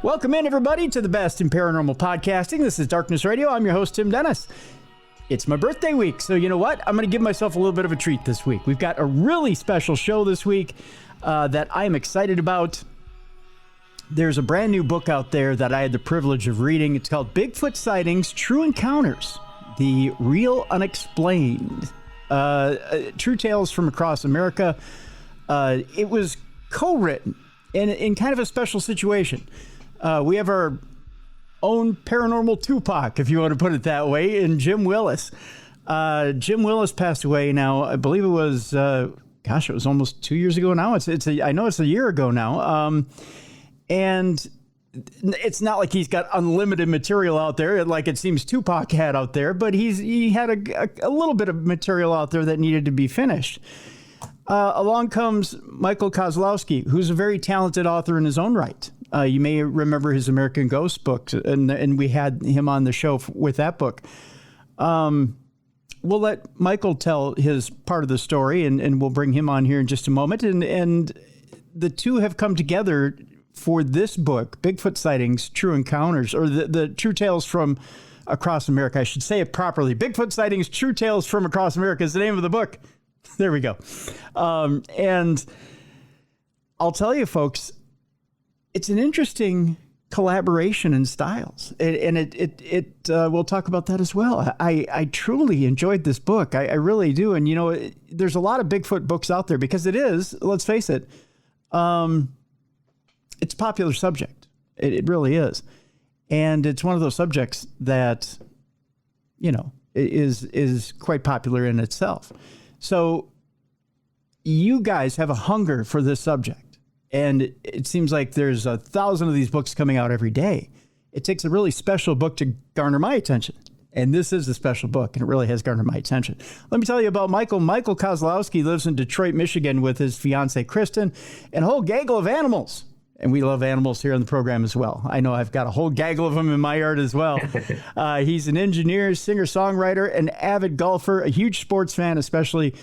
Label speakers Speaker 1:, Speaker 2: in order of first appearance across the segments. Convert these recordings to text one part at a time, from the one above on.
Speaker 1: Welcome in, everybody, to the best in paranormal podcasting. This is Darkness Radio. I'm your host, Tim Dennis. It's my birthday week, so you know what? I'm going to give myself a little bit of a treat this week. We've got a really special show this week that I am excited about. There's a brand new book out there that I had the privilege of reading. It's called Bigfoot Sightings, True Encounters, The Real Unexplained. True Tales from Across America. It was co-written in kind of a special situation. We have our own paranormal Tupac, if you want to put it that way, and Jim Willis. Jim Willis passed away now. I believe it was, it was almost 2 years ago now. I know it's a year ago now. And it's not like he's got unlimited material out there, like it seems Tupac had out there, but he had a little bit of material out there that needed to be finished. Along comes Michael Kozlowski, who's a very talented author in his own right. You may remember his American Ghost books, and we had him on the show with that book. We'll let Michael tell his part of the story, and we'll bring him on here in just a moment. And the two have come together for this book, Bigfoot Sightings, True Encounters, or the True Tales from Across America. I should say it properly. Bigfoot Sightings, True Tales from Across America is the name of the book. There we go. And I'll tell you, folks, it's an interesting collaboration in styles. And we'll talk about that as well. I truly enjoyed this book. I really do. And, you know, there's a lot of Bigfoot books out there because it is, let's face it, it's a popular subject. It really is. And it's one of those subjects that, you know, is quite popular in itself. So you guys have a hunger for this subject. And it seems like there's 1,000 of these books coming out every day. It takes a really special book to garner my attention. And this is a special book, and it really has garnered my attention. Let me tell you about Michael. Michael Kozlowski lives in Detroit, Michigan with his fiancee, Kristen, and a whole gaggle of animals. And we love animals here on the program as well. I know I've got a whole gaggle of them in my yard as well. He's an engineer, singer-songwriter, an avid golfer, a huge sports fan, especially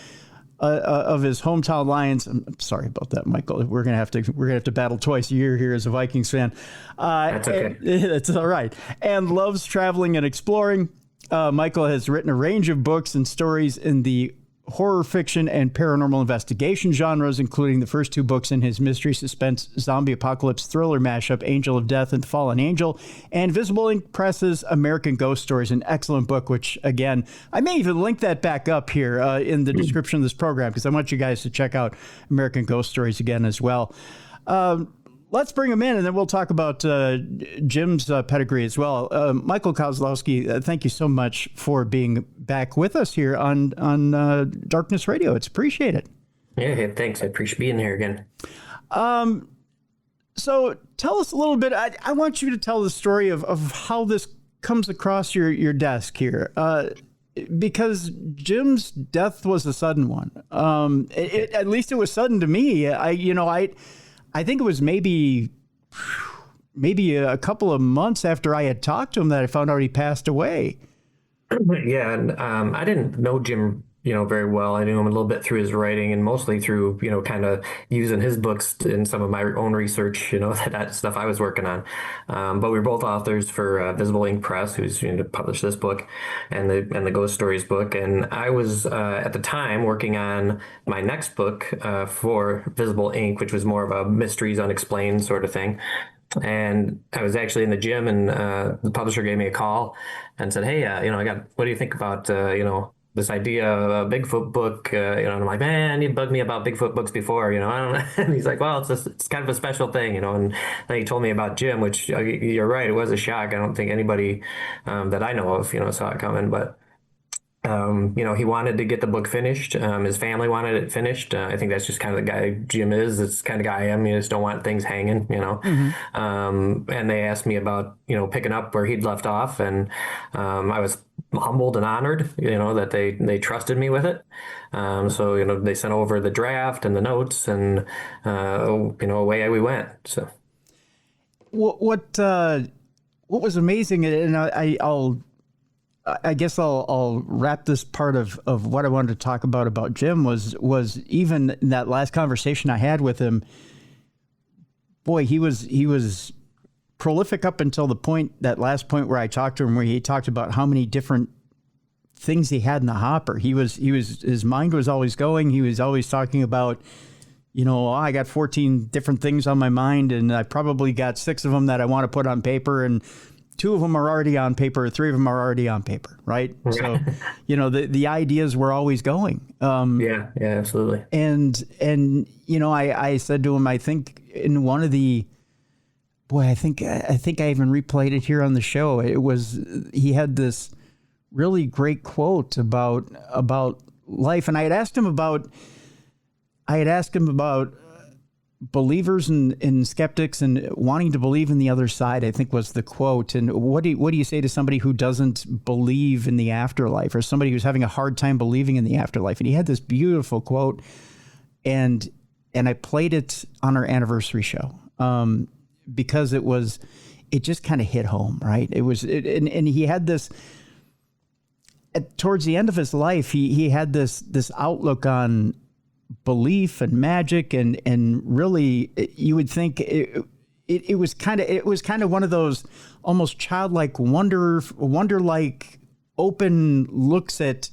Speaker 1: of his hometown Lions. I'm sorry about that, Michael. We're gonna have to battle twice a year here as a Vikings fan.
Speaker 2: That's okay.
Speaker 1: That's all right. And loves traveling and exploring. Michael has written a range of books and stories in the horror fiction and paranormal investigation genres, including the first two books in his mystery suspense zombie apocalypse thriller mashup, Angel of Death and Fallen Angel, and Visible Ink Press's American Ghost Stories, an excellent book, which, again, I may even link that back up here in the description of this program, because I want you guys to check out American Ghost Stories again as well. Let's bring him in, and then we'll talk about Jim's pedigree as well. Michael Kozlowski, thank you so much for being back with us here on Darkness Radio. It's appreciated.
Speaker 2: Yeah, thanks. I appreciate being here again.
Speaker 1: So tell us a little bit. I want you to tell the story of how this comes across your desk here. Because Jim's death was a sudden one. At least it was sudden to me. I think it was maybe a couple of months after I had talked to him that I found out he passed away.
Speaker 2: Yeah, and I didn't know Jim, very well. I knew him a little bit through his writing and mostly through, kind of using his books in some of my own research, that stuff I was working on. But we were both authors for Visible Ink Press, who's published this book and the Ghost Stories book. And I was at the time working on my next book for Visible Ink, which was more of a mysteries unexplained sort of thing. And I was actually in the gym, and the publisher gave me a call and said, "Hey, what do you think about, this idea of a Bigfoot book?" And I'm like, "Man, you bugged me about Bigfoot books before, I don't know." And he's like, "Well, it's kind of a special thing, And then he told me about Jim, which you're right, it was a shock. I don't think anybody that I know of, saw it coming, but. He wanted to get the book finished. His family wanted it finished. I think that's just kind of the guy Jim is. It's the kind of guy I am. You just don't want things hanging, Mm-hmm. And they asked me about, picking up where he'd left off. And I was humbled and honored, that they trusted me with it. So, they sent over the draft and the notes, and, away we went. So
Speaker 1: what was amazing, and I guess I'll wrap this part of what I wanted to talk about Jim was even in that last conversation I had with him. Boy, he was prolific up until the point, that last point where I talked to him, where he talked about how many different things he had in the hopper. His mind was always going. He was always talking about, I got 14 different things on my mind, and I probably got 6 of them that I want to put on paper, and 2 of them are already on paper, 3 of them are already on paper, right? So, the ideas were always going.
Speaker 2: Yeah, absolutely.
Speaker 1: And I said to him, I think in one of the, I think I even replayed it here on the show. He had this really great quote about life, and I had asked him about believers and skeptics and wanting to believe in the other side, I think was the quote. And what do you say to somebody who doesn't believe in the afterlife, or somebody who's having a hard time believing in the afterlife? And he had this beautiful quote, and I played it on our anniversary show because it just kind of hit home, right? And he had this, towards the end of his life, he had this outlook on belief and magic, and really, you would think it was kind of one of those almost childlike wonder-like open looks at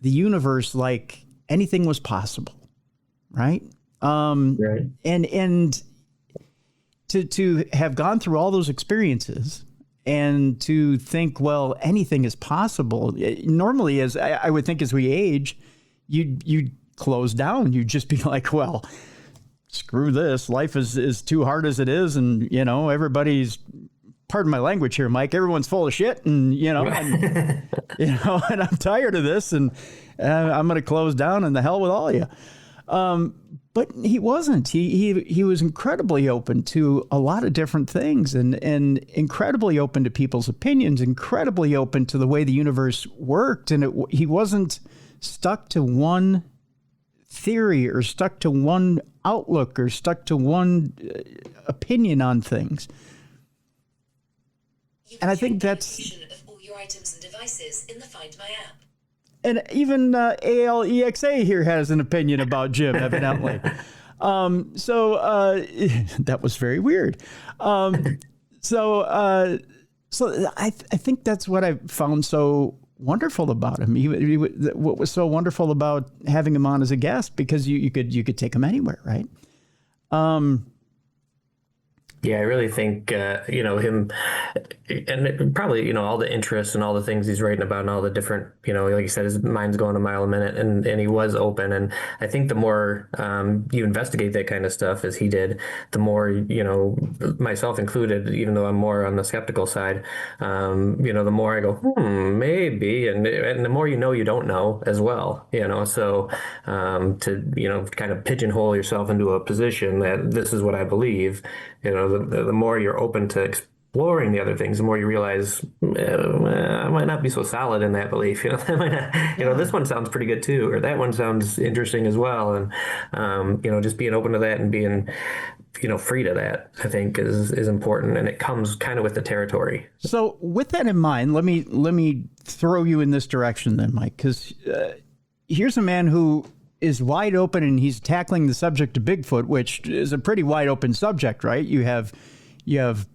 Speaker 1: the universe, like anything was possible, right?
Speaker 2: Right.
Speaker 1: And to have gone through all those experiences and to think, well, anything is possible. Normally, as I would think, as we age, you close down. You'd just be like, well, screw this. Life is too hard as it is. And, everybody's, pardon my language here, Mike, everyone's full of shit. And, and I'm tired of this, and I'm going to close down, and the hell with all of you. But he wasn't. He was incredibly open to a lot of different things, and incredibly open to people's opinions, incredibly open to the way the universe worked. And he wasn't stuck to one theory, or stuck to one outlook, or stuck to one opinion on things. And I think that's
Speaker 3: of all your items and devices in the Find My app.
Speaker 1: And even ALEXA here has an opinion about Jim, evidently. So that was very weird. So I think that's what I found so wonderful about him. What was so wonderful about having him on as a guest, because you could take him anywhere, right?
Speaker 2: Yeah, I really think, him, and probably, all the interests and all the things he's writing about, and all the different, like you said, his mind's going a mile a minute, and he was open. And I think the more you investigate that kind of stuff, as he did, the more, myself included, even though I'm more on the skeptical side, the more I go, maybe. And the more you don't know as well, so to, kind of pigeonhole yourself into a position that this is what I believe, the more you're open to exploring the other things, the more you realize I might not be so solid in that belief. That might not, this one sounds pretty good too, or that one sounds interesting as well. And just being open to that and being free to that, I think is important, and it comes kind of with the territory.
Speaker 1: So with that in mind, let me throw you in this direction then, Mike, because here's a man who is wide open, and he's tackling the subject of Bigfoot, which is a pretty wide open subject, right? You have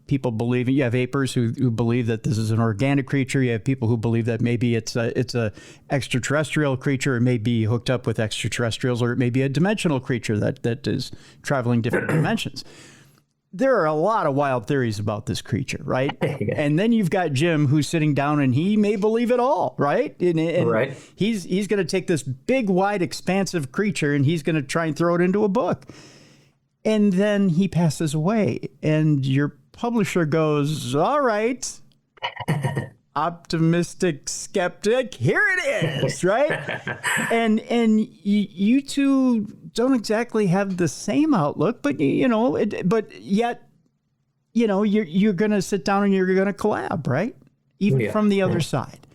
Speaker 1: people believing, you have apers who believe that this is an organic creature. You have people who believe that maybe it's a extraterrestrial creature. It may be hooked up with extraterrestrials, or it may be a dimensional creature that is traveling different dimensions. There are a lot of wild theories about this creature, right? Yeah. And then you've got Jim, who's sitting down, and he may believe it all, right? And
Speaker 2: right.
Speaker 1: He's going to take this big, wide, expansive creature, and he's going to try and throw it into a book. And then he passes away, and your publisher goes, all right, optimistic skeptic, here it is, right? and you two don't exactly have the same outlook, but but yet, you're going to sit down and you're going to collab, right? Even from the other side.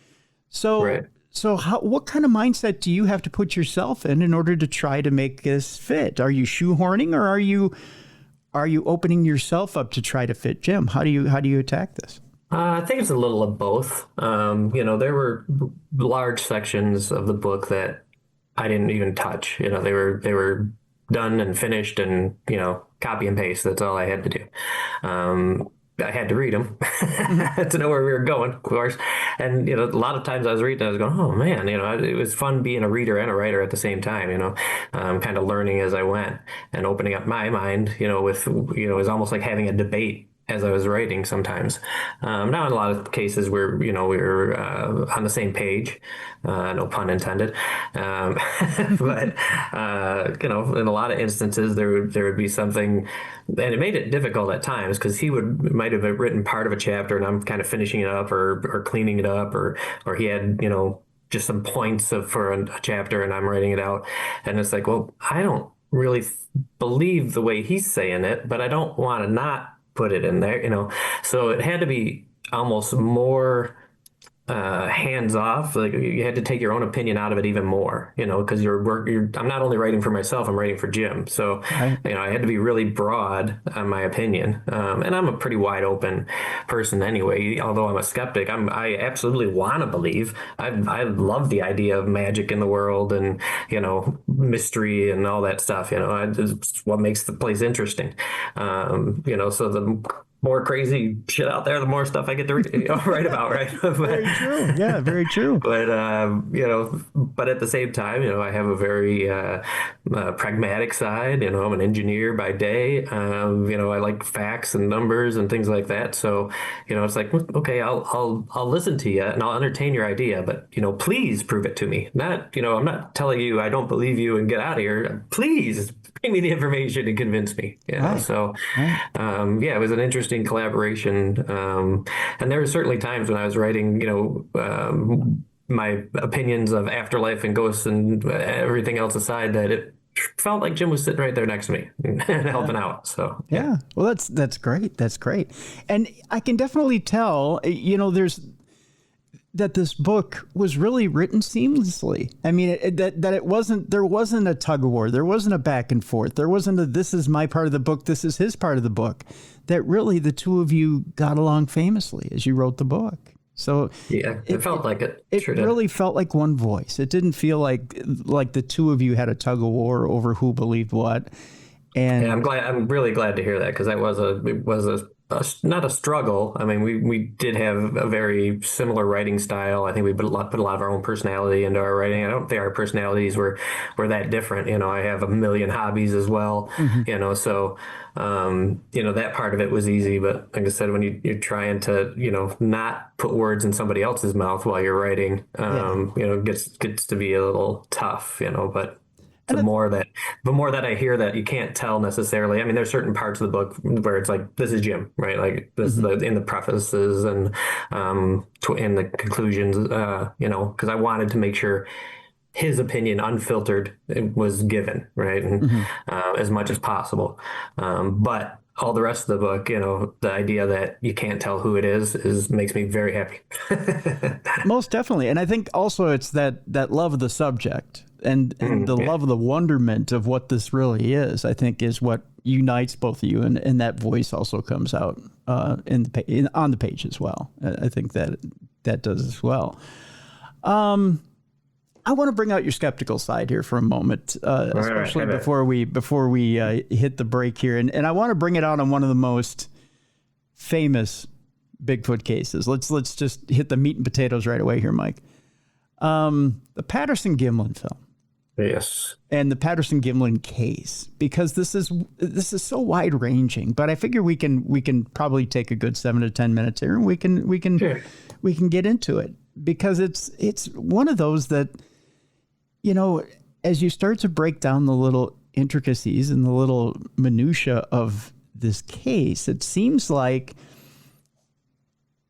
Speaker 1: So,
Speaker 2: right.
Speaker 1: So what kind of mindset do you have to put yourself in order to try to make this fit? Are you shoehorning, or are you opening yourself up to try to fit Jim? How do you attack this?
Speaker 2: I think it's a little of both. There were large sections of the book that I didn't even touch. They were done and finished, and copy and paste. That's all I had to do. I had to read them to know where we were going, of course. And, a lot of times I was reading, I was going, oh man, it was fun being a reader and a writer at the same time, kind of learning as I went and opening up my mind, with, it was almost like having a debate as I was writing sometimes. Now in a lot of cases we were on the same page, no pun intended. But in a lot of instances there would be something, and it made it difficult at times because he might have written part of a chapter and I'm kind of finishing it up or cleaning it up, or he had, just some points for a chapter and I'm writing it out. And it's like, well, I don't really believe the way he's saying it, but I don't want to not put it in there, so it had to be almost more hands off. Like you had to take your own opinion out of it even more, because I'm not only writing for myself, I'm writing for Jim. So,
Speaker 1: right.
Speaker 2: I had to be really broad on my opinion. And I'm a pretty wide open person anyway, although I'm a skeptic. I absolutely want to believe. I love the idea of magic in the world and, mystery and all that stuff, it's what makes the place interesting. So the more crazy shit out there, the more stuff I get to write about, right?
Speaker 1: Very true. Yeah, very true.
Speaker 2: But but at the same time, I have a very pragmatic side. I'm an engineer by day. I like facts and numbers and things like that. So, it's like, okay, I'll listen to you and I'll entertain your idea, but please prove it to me. Not, I'm not telling you I don't believe you and get out of here. Please bring me the information and convince me.
Speaker 1: Right.
Speaker 2: So, it was an interesting collaboration. And there were certainly times when I was writing, my opinions of afterlife and ghosts and everything else aside, that it felt like Jim was sitting right there next to me and helping out. So,
Speaker 1: yeah. Well, that's great. That's great. And I can definitely tell, that this book was really written seamlessly. I mean, there wasn't a tug of war. There wasn't a back and forth. There wasn't this is my part of the book, this is his part of the book. That really the two of you got along famously as you wrote the book. So
Speaker 2: yeah, it felt like it.
Speaker 1: It
Speaker 2: sure
Speaker 1: really felt like one voice. It didn't feel like the two of you had a tug of war over who believed what. And
Speaker 2: I'm really glad to hear that, because it was not a struggle. I mean, we did have a very similar writing style. I think we put a lot of our own personality into our writing. I don't think our personalities were that different. I have a million hobbies as well. Mm-hmm. So that part of it was easy. But like I said, when you're trying to not put words in somebody else's mouth while you're writing, it gets to be a little tough. But the more that I hear that you can't tell necessarily. I mean, there's certain parts of the book where it's like, this is Jim, right? Like this is in the prefaces and in the conclusions, because I wanted to make sure his opinion unfiltered was given, right? And as much as possible. But all the rest of the book, the idea that you can't tell who it is makes me very happy.
Speaker 1: Most definitely. And I think also it's that love of the subject and the love of the wonderment of what this really is, I think, is what unites both of you. And that voice also comes out on the page as well. I think that does as well. I want to bring out your skeptical side here for a moment, especially before we hit the break here. And I want to bring it out on one of the most famous Bigfoot cases. Let's just hit the meat and potatoes right away here, Mike. The Patterson-Gimlin film.
Speaker 2: Yes.
Speaker 1: And the Patterson-Gimlin case, because this is so wide ranging, but I figure we can probably take a good 7 to 10 minutes here and we can get into it, because it's one of those that, as you start to break down the little intricacies and the little minutia of this case, it seems like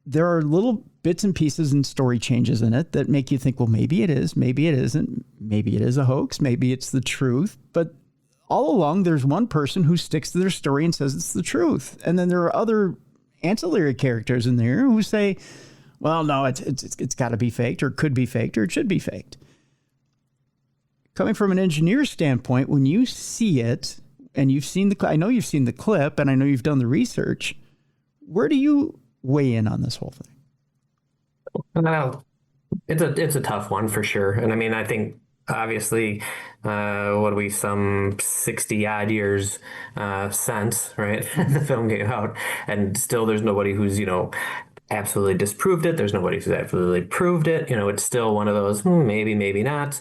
Speaker 1: there are little bits and pieces and story changes in it that make you think, well, maybe it is, maybe it isn't, maybe it is a hoax, maybe it's the truth. But all along, there's one person who sticks to their story and says it's the truth. And then there are other ancillary characters in there who say, well, no, it's got to be faked, or could be faked, or it should be faked. Coming from an engineer's standpoint, when you see it, and I know you've seen the clip, and I know you've done the research, where do you weigh in on this whole thing?
Speaker 2: Well, it's a tough one for sure. And I mean, I think obviously, what are we, some 60 odd years since, right? The film came out, and still there's nobody who's, absolutely disproved it. There's nobody who's absolutely proved it. It's still one of those, maybe, maybe not.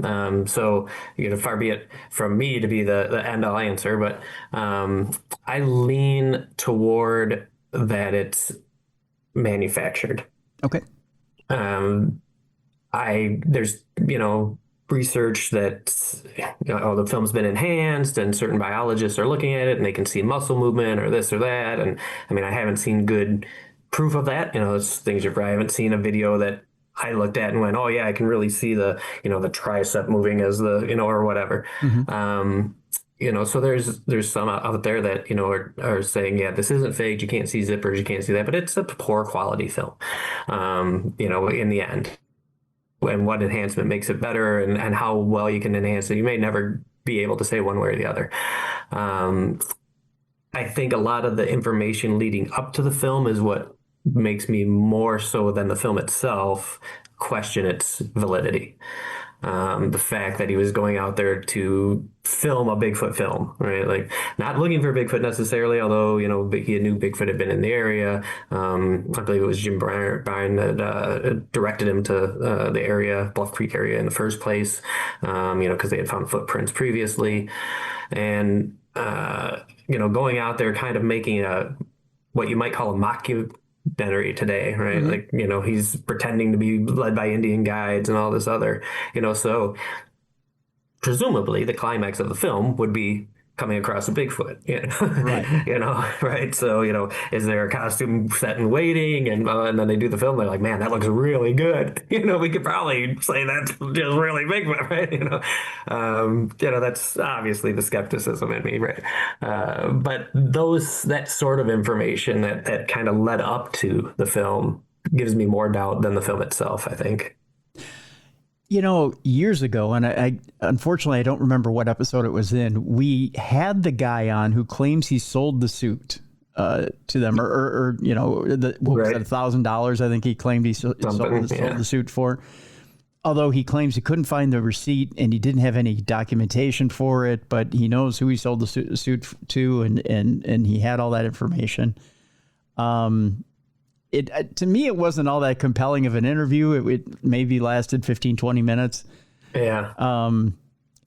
Speaker 2: So, far be it from me to be the end all answer, but I lean toward that it's manufactured.
Speaker 1: Okay.
Speaker 2: There's research that the film's been enhanced and certain biologists are looking at it and they can see muscle movement or this or that, and I mean I haven't seen good proof of that. It's things I haven't seen a video that I looked at and went, oh yeah, I can really see the the tricep moving as the or whatever. So there's some out there that are saying, yeah, this isn't fake, you can't see zippers, you can't see that, but it's a poor quality film in the end. And what enhancement makes it better, and how well you can enhance it, you may never be able to say one way or the other. I think a lot of the information leading up to the film is what makes me, more so than the film itself, question its validity. The fact that he was going out there to film a Bigfoot film, right? Like, not looking for Bigfoot necessarily, although, he knew Bigfoot had been in the area. I believe it was Jim Bryan that directed him to the area, Bluff Creek area in the first place, because they had found footprints previously. And, going out there kind of making what you might call a mockumentary today, right? Like, he's pretending to be led by Indian guides and all this other, so presumably the climax of the film would be coming across a Bigfoot,
Speaker 1: Right.
Speaker 2: Right. So, is there a costume set and waiting? And then they do the film. They're like, man, that looks really good. We could probably say that's just really Bigfoot, right? That's obviously the skepticism in me, right? But that sort of information that kind of led up to the film gives me more doubt than the film itself, I think.
Speaker 1: Years ago, and I unfortunately I don't remember what episode it was in, we had the guy on who claims he sold the suit to them, or what was that, $1,000? I think he claimed he sold the suit for. Although he claims he couldn't find the receipt and he didn't have any documentation for it, but he knows who he sold the suit to, and he had all that information. To me, it wasn't all that compelling of an interview. It maybe lasted 15, 20 minutes.
Speaker 2: Yeah. And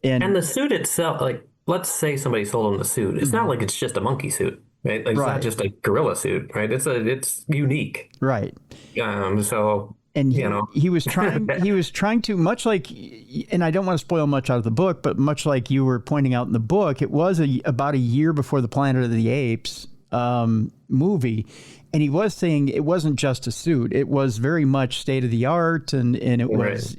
Speaker 2: the suit itself, like, let's say somebody sold him the suit. It's not like it's just a monkey suit, right? Like, it's not just a gorilla suit, right? It's unique.
Speaker 1: Right.
Speaker 2: So,
Speaker 1: and he was trying to, much like, and I don't want to spoil much out of the book, but much like you were pointing out in the book, it was about a year before the Planet of the Apes movie. And he was saying it wasn't just a suit. It was very much state of the art. And it was,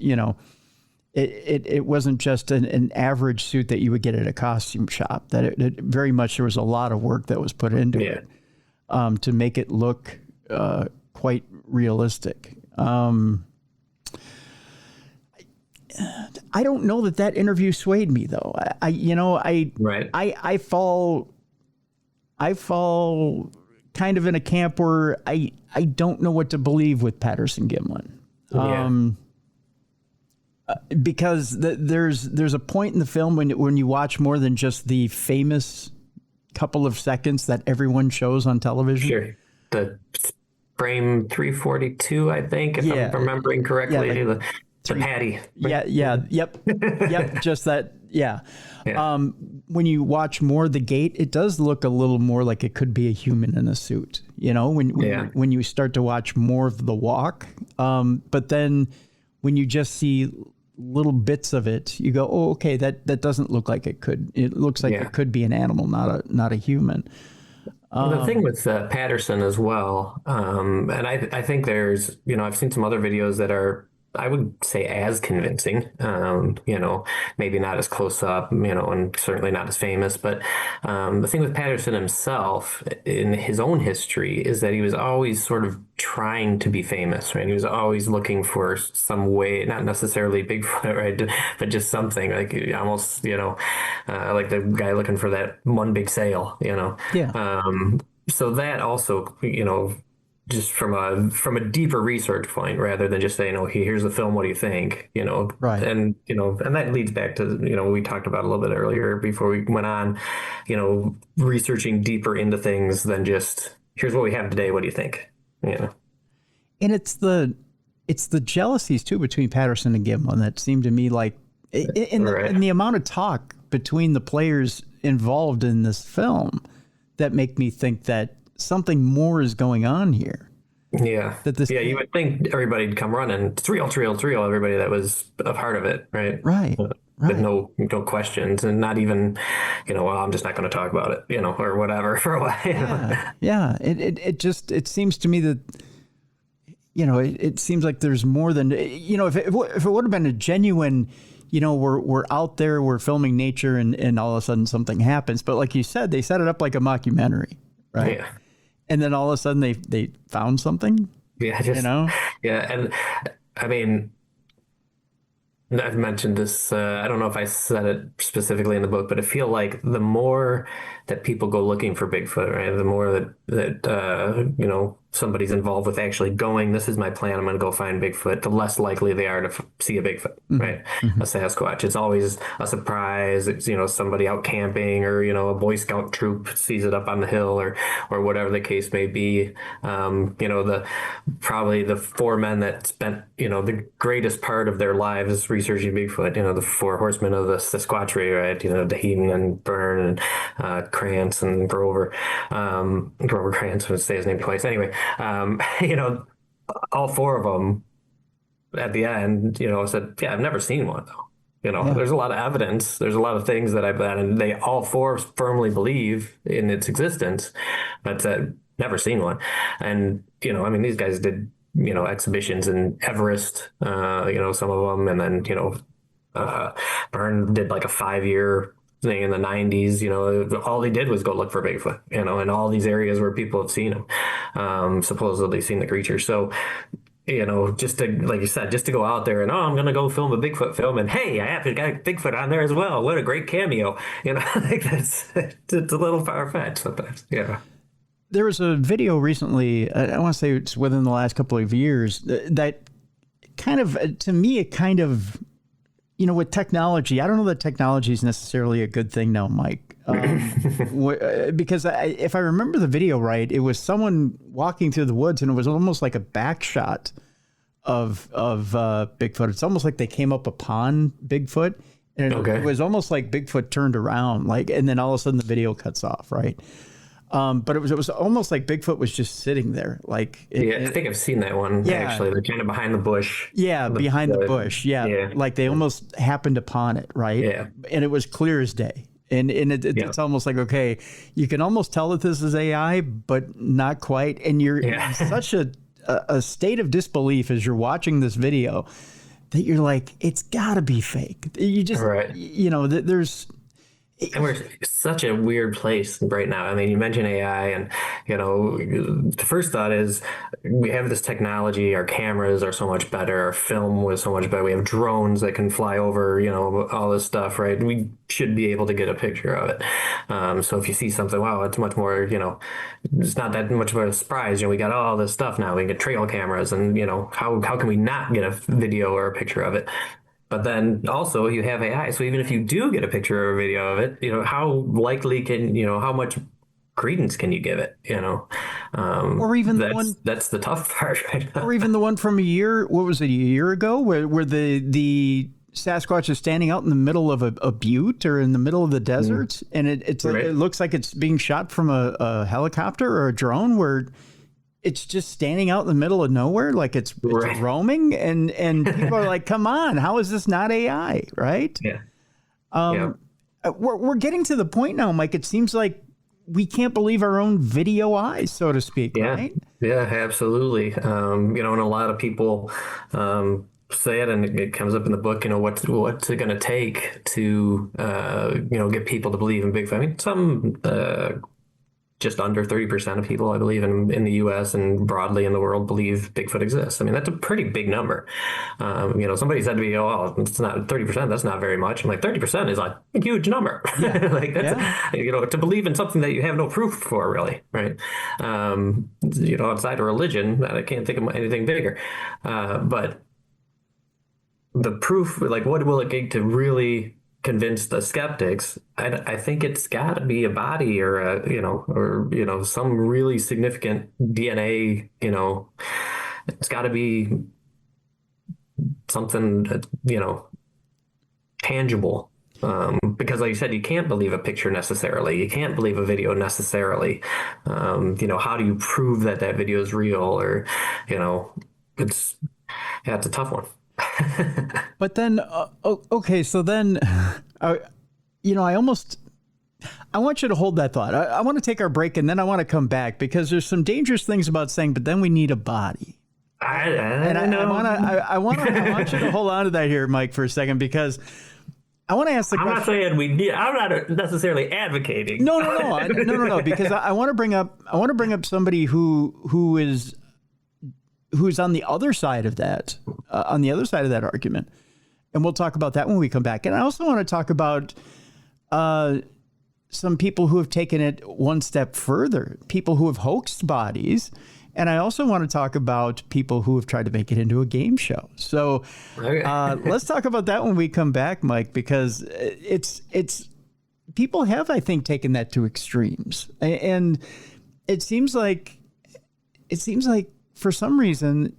Speaker 1: it wasn't just an average suit that you would get at a costume shop. That it very much, there was a lot of work that was put into it to make it look quite realistic. I don't know that interview swayed me, though. I fall kind of in a camp where I don't know what to believe with Patterson Gimlin. Because there's a point in the film when you watch more than just the famous couple of seconds that everyone shows on television.
Speaker 2: Sure. The frame 342, I think, if I'm remembering correctly. Yeah, the patty. Yep. Just that. Yeah. When you watch more of the gate, it does look a little more like it could be a human in a suit, when you start to watch more of the walk. But then when you just see little bits of it, you go, oh, okay, that doesn't look like it could. It looks like it could be an animal, not a human. The thing with Patterson as well, and I think there's, I've seen some other videos that are, I would say, as convincing, maybe not as close up, and certainly not as famous. But the thing with Patterson himself in his own history is that he was always sort of trying to be famous, right? He was always looking for some way, not necessarily Bigfoot, right? But just something like almost, like the guy looking for that one big sale,
Speaker 1: Yeah.
Speaker 2: So that also, just from a deeper research point rather than just saying, oh, here's the film, what do you think?
Speaker 1: Right.
Speaker 2: And and that leads back to, we talked about a little bit earlier before we went on, researching deeper into things than just here's what we have today, what do you think?
Speaker 1: And it's the jealousies too between Patterson and Gimlin that seem to me like in the amount of talk between the players involved in this film that make me think that something more is going on here.
Speaker 2: Yeah. You would think everybody'd come running. It's real, everybody that was a part of it, right?
Speaker 1: Right.
Speaker 2: With no questions, and not even, well, I'm just not going to talk about it, or whatever for a while.
Speaker 1: Yeah. It seems to me that, it seems like there's more than, if it would have been a genuine, we're out there, we're filming nature and all of a sudden something happens. But like you said, they set it up like a mockumentary, right? Yeah. And then all of a sudden they found something.
Speaker 2: Yeah. Yeah. And I mean, I've mentioned this, I don't know if I said it specifically in the book, but I feel like the more that people go looking for Bigfoot, right, the more that somebody's involved with actually going, this is my plan, I'm going to go find Bigfoot, the less likely they are to see a Bigfoot, right? Mm-hmm. A Sasquatch. It's always a surprise. It's, somebody out camping, or, a Boy Scout troop sees it up on the hill, or whatever the case may be. Probably the four men that spent, the greatest part of their lives researching Bigfoot, the four horsemen of the Sasquatchery, right? Deheaton and Byrne and Krantz and Grover. Grover Krantz, would say his name twice. Anyway, all four of them at the end, said, yeah, I've never seen one though. There's a lot of evidence. There's a lot of things that I've done, and they all four firmly believe in its existence, but never seen one. And, these guys did, exhibitions in Everest, some of them. And then, Byrne did like a 5-year thing in the 90s. All they did was go look for Bigfoot, in all these areas where people have seen him, supposedly seen the creature. So, just to, like you said, just to go out there and, I'm going to go film a Bigfoot film, and hey, I have got Bigfoot on there as well. What a great cameo. Like it's a little far-fetched sometimes. Yeah.
Speaker 1: There was a video recently, I want to say it's within the last couple of years, that kind of, to me, it kind of, with technology, I don't know that technology is necessarily a good thing now, Mike. Because if I remember the video right, it was someone walking through the woods, and it was almost like a back shot of Bigfoot. It's almost like they came up upon Bigfoot, and it was almost like Bigfoot turned around, and then all of a sudden the video cuts off, right? But it was almost like Bigfoot was just sitting there. I
Speaker 2: think I've seen that one. Yeah. Actually, they're kind of behind the bush.
Speaker 1: Yeah, behind the bush. Yeah. Like they almost happened upon it, right? Yeah. And it was clear as day. And it's almost like, okay, you can almost tell that this is AI, but not quite. And you're in such a state of disbelief as you're watching this video that you're like, it's got to be fake. You just, there's...
Speaker 2: And we're such a weird place right now. I mean, you mentioned AI, and, the first thought is we have this technology. Our cameras are so much better. Our film was so much better. We have drones that can fly over, all this stuff, right? We should be able to get a picture of it. So if you see something, wow, it's much more, it's not that much of a surprise. We got all this stuff now. We can get trail cameras, and, how can we not get a video or a picture of it? But then also you have AI. So even if you do get a picture or a video of it, how likely can, how much credence can you give it,
Speaker 1: or even
Speaker 2: that's the tough part right now.
Speaker 1: Or even the one from a year ago where the Sasquatch is standing out in the middle of a butte or in the middle of the desert. And it looks like it's being shot from a helicopter or a drone, where it's just standing out in the middle of nowhere, like it's roaming, and people are like, "Come on, how is this not AI?" Right? Yeah. We're getting to the point now, Mike. It seems like we can't believe our own video eyes, so to speak.
Speaker 2: Yeah.
Speaker 1: Right?
Speaker 2: Yeah, absolutely. And a lot of people say it, and it comes up in the book. What's it going to take to get people to believe in Bigfoot? I mean, some just under 30% of people, I believe, in the US and broadly in the world believe Bigfoot exists. I mean, that's a pretty big number. Somebody said to me, oh, it's not 30%, that's not very much. I'm like, 30% is a huge number.
Speaker 1: Yeah.
Speaker 2: Like that's, to believe in something that you have no proof for, really, right? Outside of religion, I can't think of anything bigger. But the proof, like, what will it take to really convince the skeptics? I think it's got to be a body or some really significant DNA. It's got to be something that, tangible. Because like you said, you can't believe a picture necessarily. You can't believe a video necessarily. How do you prove that video is real? Or, it's a tough one.
Speaker 1: But then, okay, so then, I want you to hold that thought. I want to take our break and then I want to come back because there's some dangerous things about saying, but then we need a body. I want you to hold on to that here, Mike, for a second, because I want to ask the question.
Speaker 2: I'm not saying I'm not necessarily advocating.
Speaker 1: No, because I want to bring up somebody who's on the other side of that, argument. And we'll talk about that when we come back. And I also want to talk about some people who have taken it one step further, people who have hoaxed bodies. And I also want to talk about people who have tried to make it into a game show. So let's talk about that when we come back, Mike, because it's people have, I think, taken that to extremes. And it seems like for some reason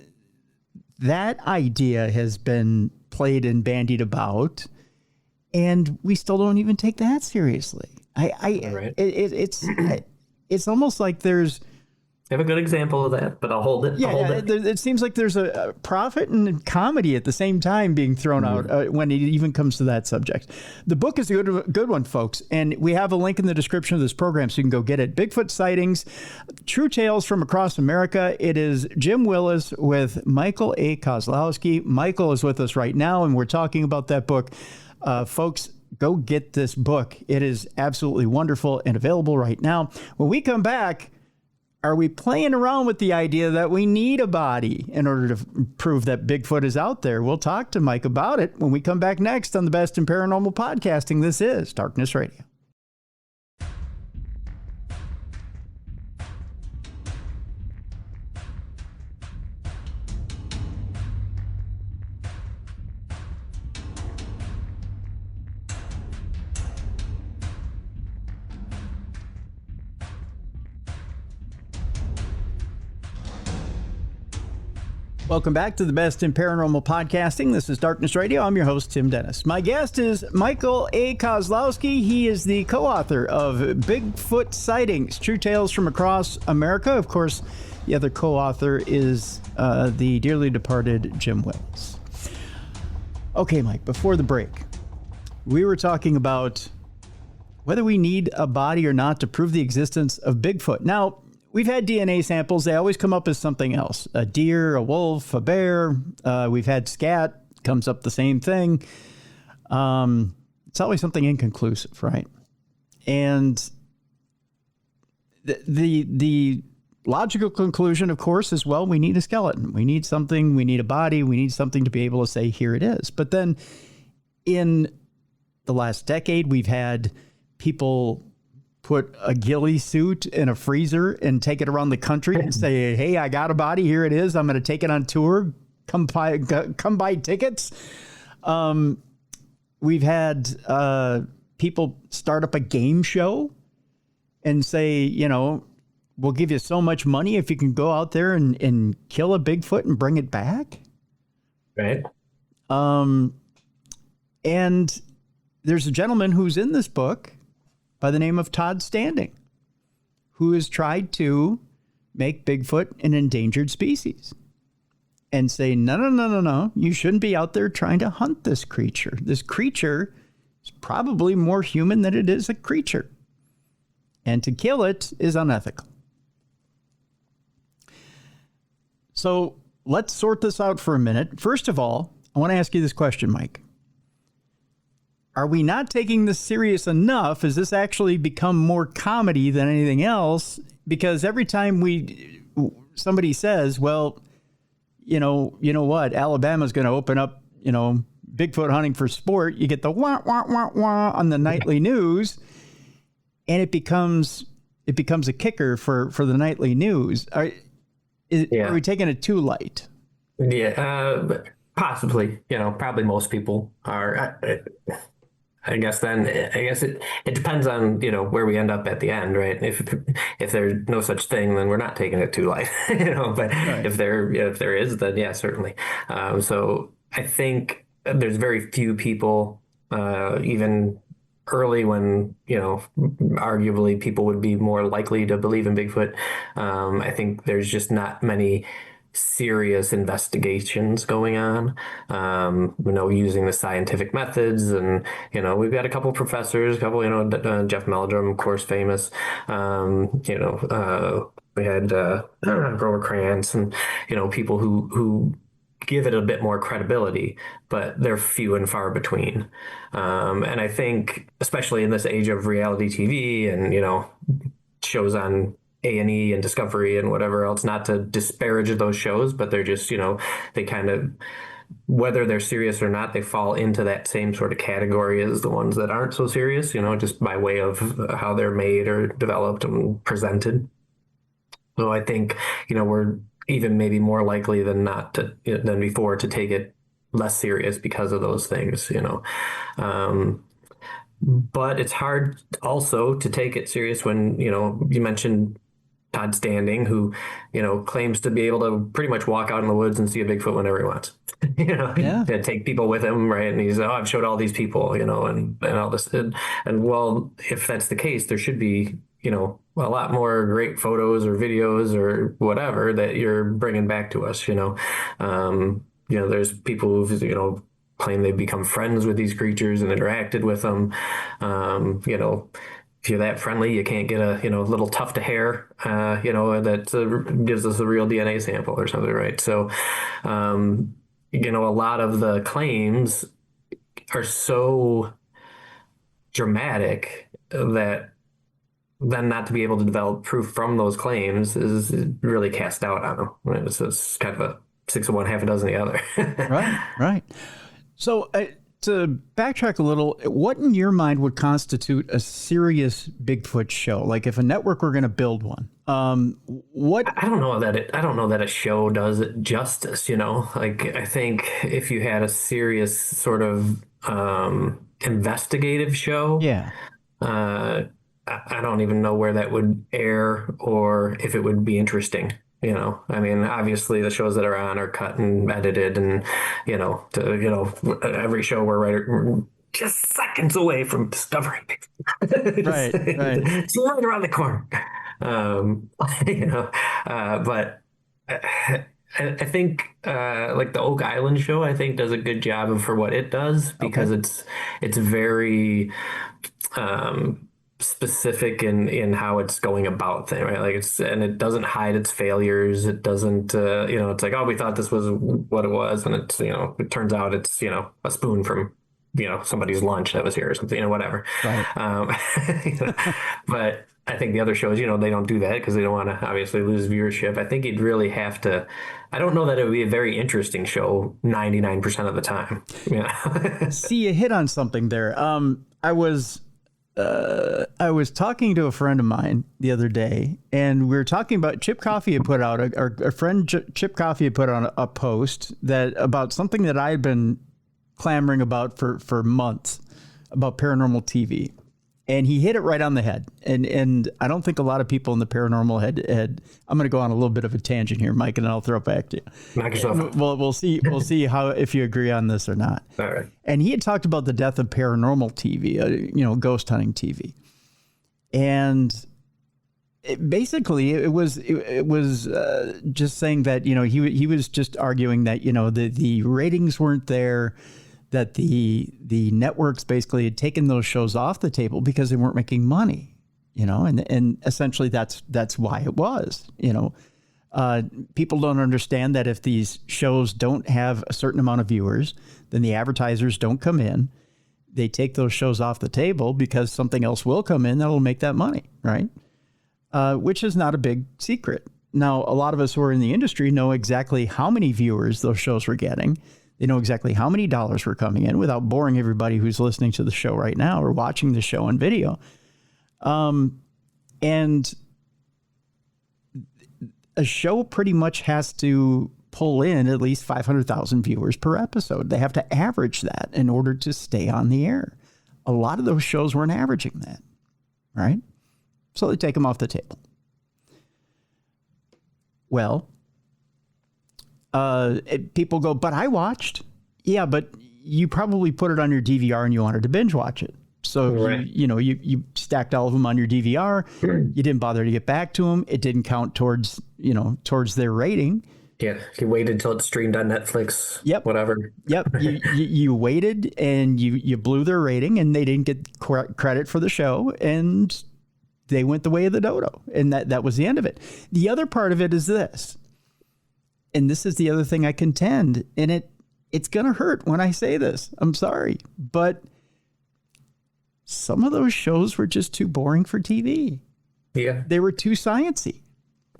Speaker 1: that idea has been played and bandied about, and we still don't even take that seriously. It's almost like there's.
Speaker 2: I have a good example of that, but I'll hold it.
Speaker 1: It seems like there's a profit and comedy at the same time being thrown out when it even comes to that subject. The book is a good one, folks, and we have a link in the description of this program so you can go get it. Bigfoot Sightings, True Tales from Across America. It is Jim Willis with Michael A. Kozlowski. Michael is with us right now, and we're talking about that book. Folks, go get this book. It is absolutely wonderful and available right now. When we come back, are we playing around with the idea that we need a body in order to prove that Bigfoot is out there? We'll talk to Mike about it when we come back next on the Best in Paranormal Podcasting. This is Darkness Radio. Welcome back to the Best in Paranormal Podcasting. This is Darkness Radio. I'm your host, Tim Dennis. My guest is Michael A. Kozlowski. He is the co-author of Bigfoot Sightings, True Tales from Across America. Of course, the other co-author is the dearly departed Jim Willis. Okay, Mike, before the break, we were talking about whether we need a body or not to prove the existence of Bigfoot. Now, we've had DNA samples. They always come up as something else. A deer, a wolf, a bear. We've had scat. Comes up the same thing. It's always something inconclusive, right? And the logical conclusion, of course, is, well, we need a skeleton. We need something. We need a body. We need something to be able to say, here it is. But then in the last decade, we've had people put a ghillie suit in a freezer and take it around the country and say, hey, I got a body. Here it is. I'm going to take it on tour. Come buy tickets. We've had people start up a game show and say, we'll give you so much money if you can go out there and kill a Bigfoot and bring it back.
Speaker 2: Right.
Speaker 1: And there's a gentleman who's in this book by the name of Todd Standing, who has tried to make Bigfoot an endangered species and say, no, you shouldn't be out there trying to hunt this creature. This creature is probably more human than it is a creature. And to kill it is unethical. So let's sort this out for a minute. First of all, I want to ask you this question, Mike. are we not taking this serious enough? Has this actually become more comedy than anything else? Because every time somebody says, well, you know what, Alabama's going to open up, Bigfoot hunting for sport, you get the wah, wah, wah, wah on the nightly news, and it becomes a kicker for the nightly news. Are we taking it too light?
Speaker 2: Yeah, possibly. Probably most people are. I guess it depends on where we end up at the end, right? If there's no such thing, then we're not taking it too light, But
Speaker 1: right.
Speaker 2: if there is, then yeah, certainly. So I think there's very few people, even early when arguably people would be more likely to believe in Bigfoot. I think there's just not many serious investigations going on, using the scientific methods. And, we've got a couple professors, Jeff Meldrum, of course, famous, we had Grover Krantz and, people who give it a bit more credibility, but they're few and far between. And I think, especially in this age of reality TV and, shows on A&E and Discovery and whatever else, not to disparage those shows, but they're just, they kind of, whether they're serious or not, they fall into that same sort of category as the ones that aren't so serious, just by way of how they're made or developed and presented. So I think, we're even maybe more likely than not than before to take it less serious because of those things, But it's hard also to take it serious when, you mentioned Todd Standing, who, claims to be able to pretty much walk out in the woods and see a Bigfoot whenever he wants,
Speaker 1: Yeah.
Speaker 2: and take people with him. Right. And he's, I've showed all these people, and all this. And well, if that's the case, there should be, a lot more great photos or videos or whatever that you're bringing back to us, there's people who've, claim they've become friends with these creatures and interacted with them. If you're that friendly, you can't get a little tuft of hair, that gives us a real DNA sample or something, right? So, a lot of the claims are so dramatic that then not to be able to develop proof from those claims is really cast doubt on them. Right? It's kind of a 6 of one, half a dozen of the other.
Speaker 1: Right. So to backtrack a little, what in your mind would constitute a serious Bigfoot show? Like if a network were going to build one, what?
Speaker 2: I don't know that a show does it justice. Like I think if you had a serious sort of investigative show,
Speaker 1: yeah.
Speaker 2: I don't even know where that would air or if it would be interesting. I mean, obviously the shows that are on are cut and edited, and every show we're just seconds away from discovering it.
Speaker 1: Right.
Speaker 2: It's right around the corner. But I think like the Oak Island show, I think does a good job for what it does, because it's very specific in how it's going about things, right? Like it doesn't hide its failures. It doesn't, it's like, oh, we thought this was what it was, and it's, it turns out it's, a spoon from, somebody's lunch that was here or something, whatever.
Speaker 1: Right.
Speaker 2: But I think the other shows, they don't do that because they don't want to obviously lose viewership. I think you'd really have to. I don't know that it would be a very interesting show 99% of the time. Yeah.
Speaker 1: See, you hit on something there. I was talking to a friend of mine the other day, and we were talking about Chip Coffey had put out our friend Chip Coffey had put on a post that about something that I had been clamoring about for months about paranormal TV, and he hit it right on the head. And I don't think a lot of people in the paranormal had. I'm going to go on a little bit of a tangent here, Mike, and then I'll throw it back to you.
Speaker 2: Knock yourself out.
Speaker 1: Well, we'll see how if you agree on this or not.
Speaker 2: All right.
Speaker 1: And he had talked about the death of paranormal TV, ghost hunting TV, and basically it was just saying that he was just arguing that the ratings weren't there, that the networks basically had taken those shows off the table because they weren't making money, and essentially that's why it was. People don't understand that if these shows don't have a certain amount of viewers, then the advertisers don't come in. they take those shows off the table because something else will come in that'll make that money, right? Which is not a big secret. Now, a lot of us who are in the industry know exactly how many viewers those shows were getting. They know exactly how many dollars were coming in without boring everybody who's listening to the show right now or watching the show on video. And a show pretty much has to pull in at least 500,000 viewers per episode. They have to average that in order to stay on the air. A lot of those shows weren't averaging that, right? So they take them off the table. Well, people go, but I watched. Yeah, but you probably put it on your DVR and you wanted to binge watch it. So,
Speaker 2: right.
Speaker 1: you stacked all of them on your DVR. You didn't bother to get back to them. It didn't count towards their rating.
Speaker 2: Yeah, you waited till it streamed on Netflix.
Speaker 1: Yep.
Speaker 2: Whatever.
Speaker 1: Yep. You waited and you blew their rating and they didn't get credit for the show and they went the way of the dodo. And that was the end of it. The other part of it is this. And this is the other thing I contend. And it's going to hurt when I say this. I'm sorry. But some of those shows were just too boring for TV.
Speaker 2: Yeah.
Speaker 1: They were too sciencey.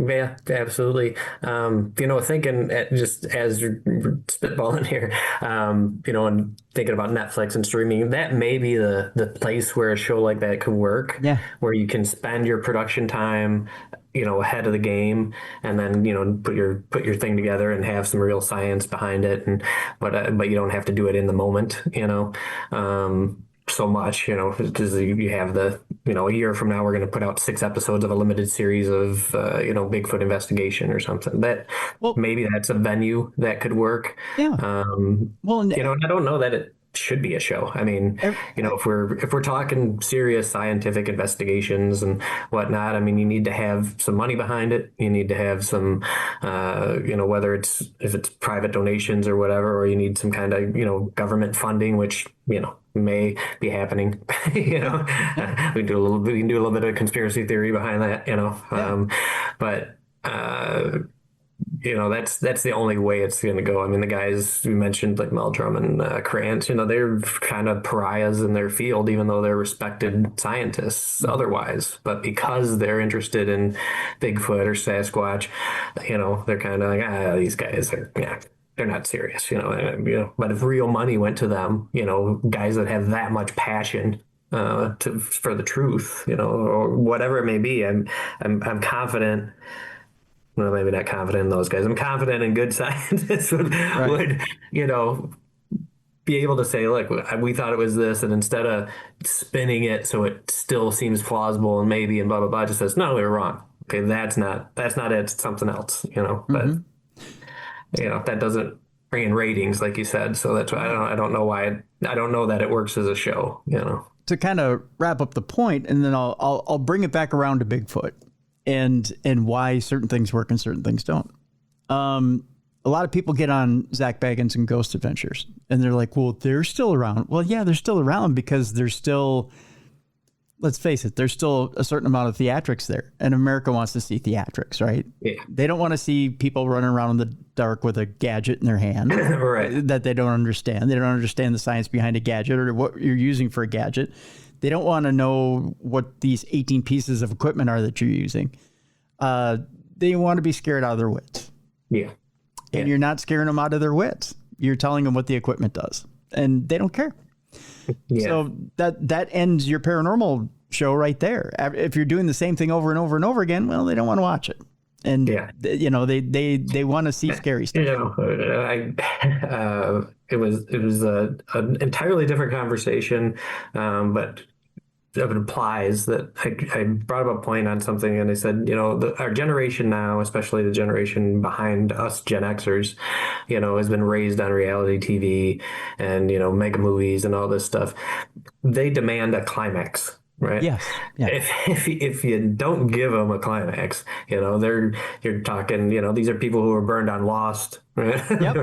Speaker 2: Yeah, absolutely. Thinking just as you're spitballing here, and thinking about Netflix and streaming, that may be the place where a show like that could work. Yeah. Where you can spend your production time, ahead of the game, and then put your thing together and have some real science behind it, but you don't have to do it in the moment. So much, because you have a year from now, we're going to put out 6 episodes of a limited series of, Bigfoot investigation or something. Maybe that's a venue that could work.
Speaker 1: Yeah.
Speaker 2: And I don't know that it should be a show. I mean, if we're talking serious scientific investigations and whatnot, I mean, you need to have some money behind it. You need to have some, whether if it's private donations or whatever, or you need some kind of, government funding, which, may be happening. We can do a little bit of conspiracy theory behind that, but that's the only way it's going to go. I mean, the guys you mentioned, like Meldrum and Krantz, they're kind of pariahs in their field, even though they're respected scientists otherwise. But because they're interested in Bigfoot or Sasquatch, they're kind of like, these guys are, they're not serious, But if real money went to them, guys that have that much passion for the truth, or whatever it may be, I'm confident. Well, maybe not confident in those guys. I'm confident in good scientists would be able to say, look, we thought it was this, and instead of spinning it so it still seems plausible and maybe and blah blah blah, just says, no, we were wrong. Okay, that's not it. It's something else. But that doesn't bring in ratings, like you said. So that's why I don't know why I don't know that it works as a show.
Speaker 1: To kind of wrap up the point, and then I'll bring it back around to Bigfoot. And why certain things work and certain things don't. A lot of people get on Zach Baggins and Ghost Adventures, and they're like, well, they're still around. Well, yeah, they're still around because there's still, let's face it, there's still a certain amount of theatrics there. And America wants to see theatrics, right? Yeah. They don't want to see people running around in the dark with a gadget in their hand right. that they don't understand. They don't understand the science behind a gadget or what you're using for a gadget. They don't want to know what these 18 pieces of equipment are that you're using. They want to be scared out of their wits. Yeah. And you're not scaring them out of their wits. You're telling them what the equipment does, and they don't care. Yeah. So that ends your paranormal show right there. If you're doing the same thing over and over and over again, well, they don't want to watch it. And they want to see scary stuff.
Speaker 2: It was an entirely different conversation, but it implies that I brought up a point on something, and I said, our generation now, especially the generation behind us Gen Xers, has been raised on reality TV and mega movies and all this stuff. They demand a climax. Right. Yes. Yeah. If you don't give them a climax, you're talking. These are people who are burned on Lost. Right. Yep.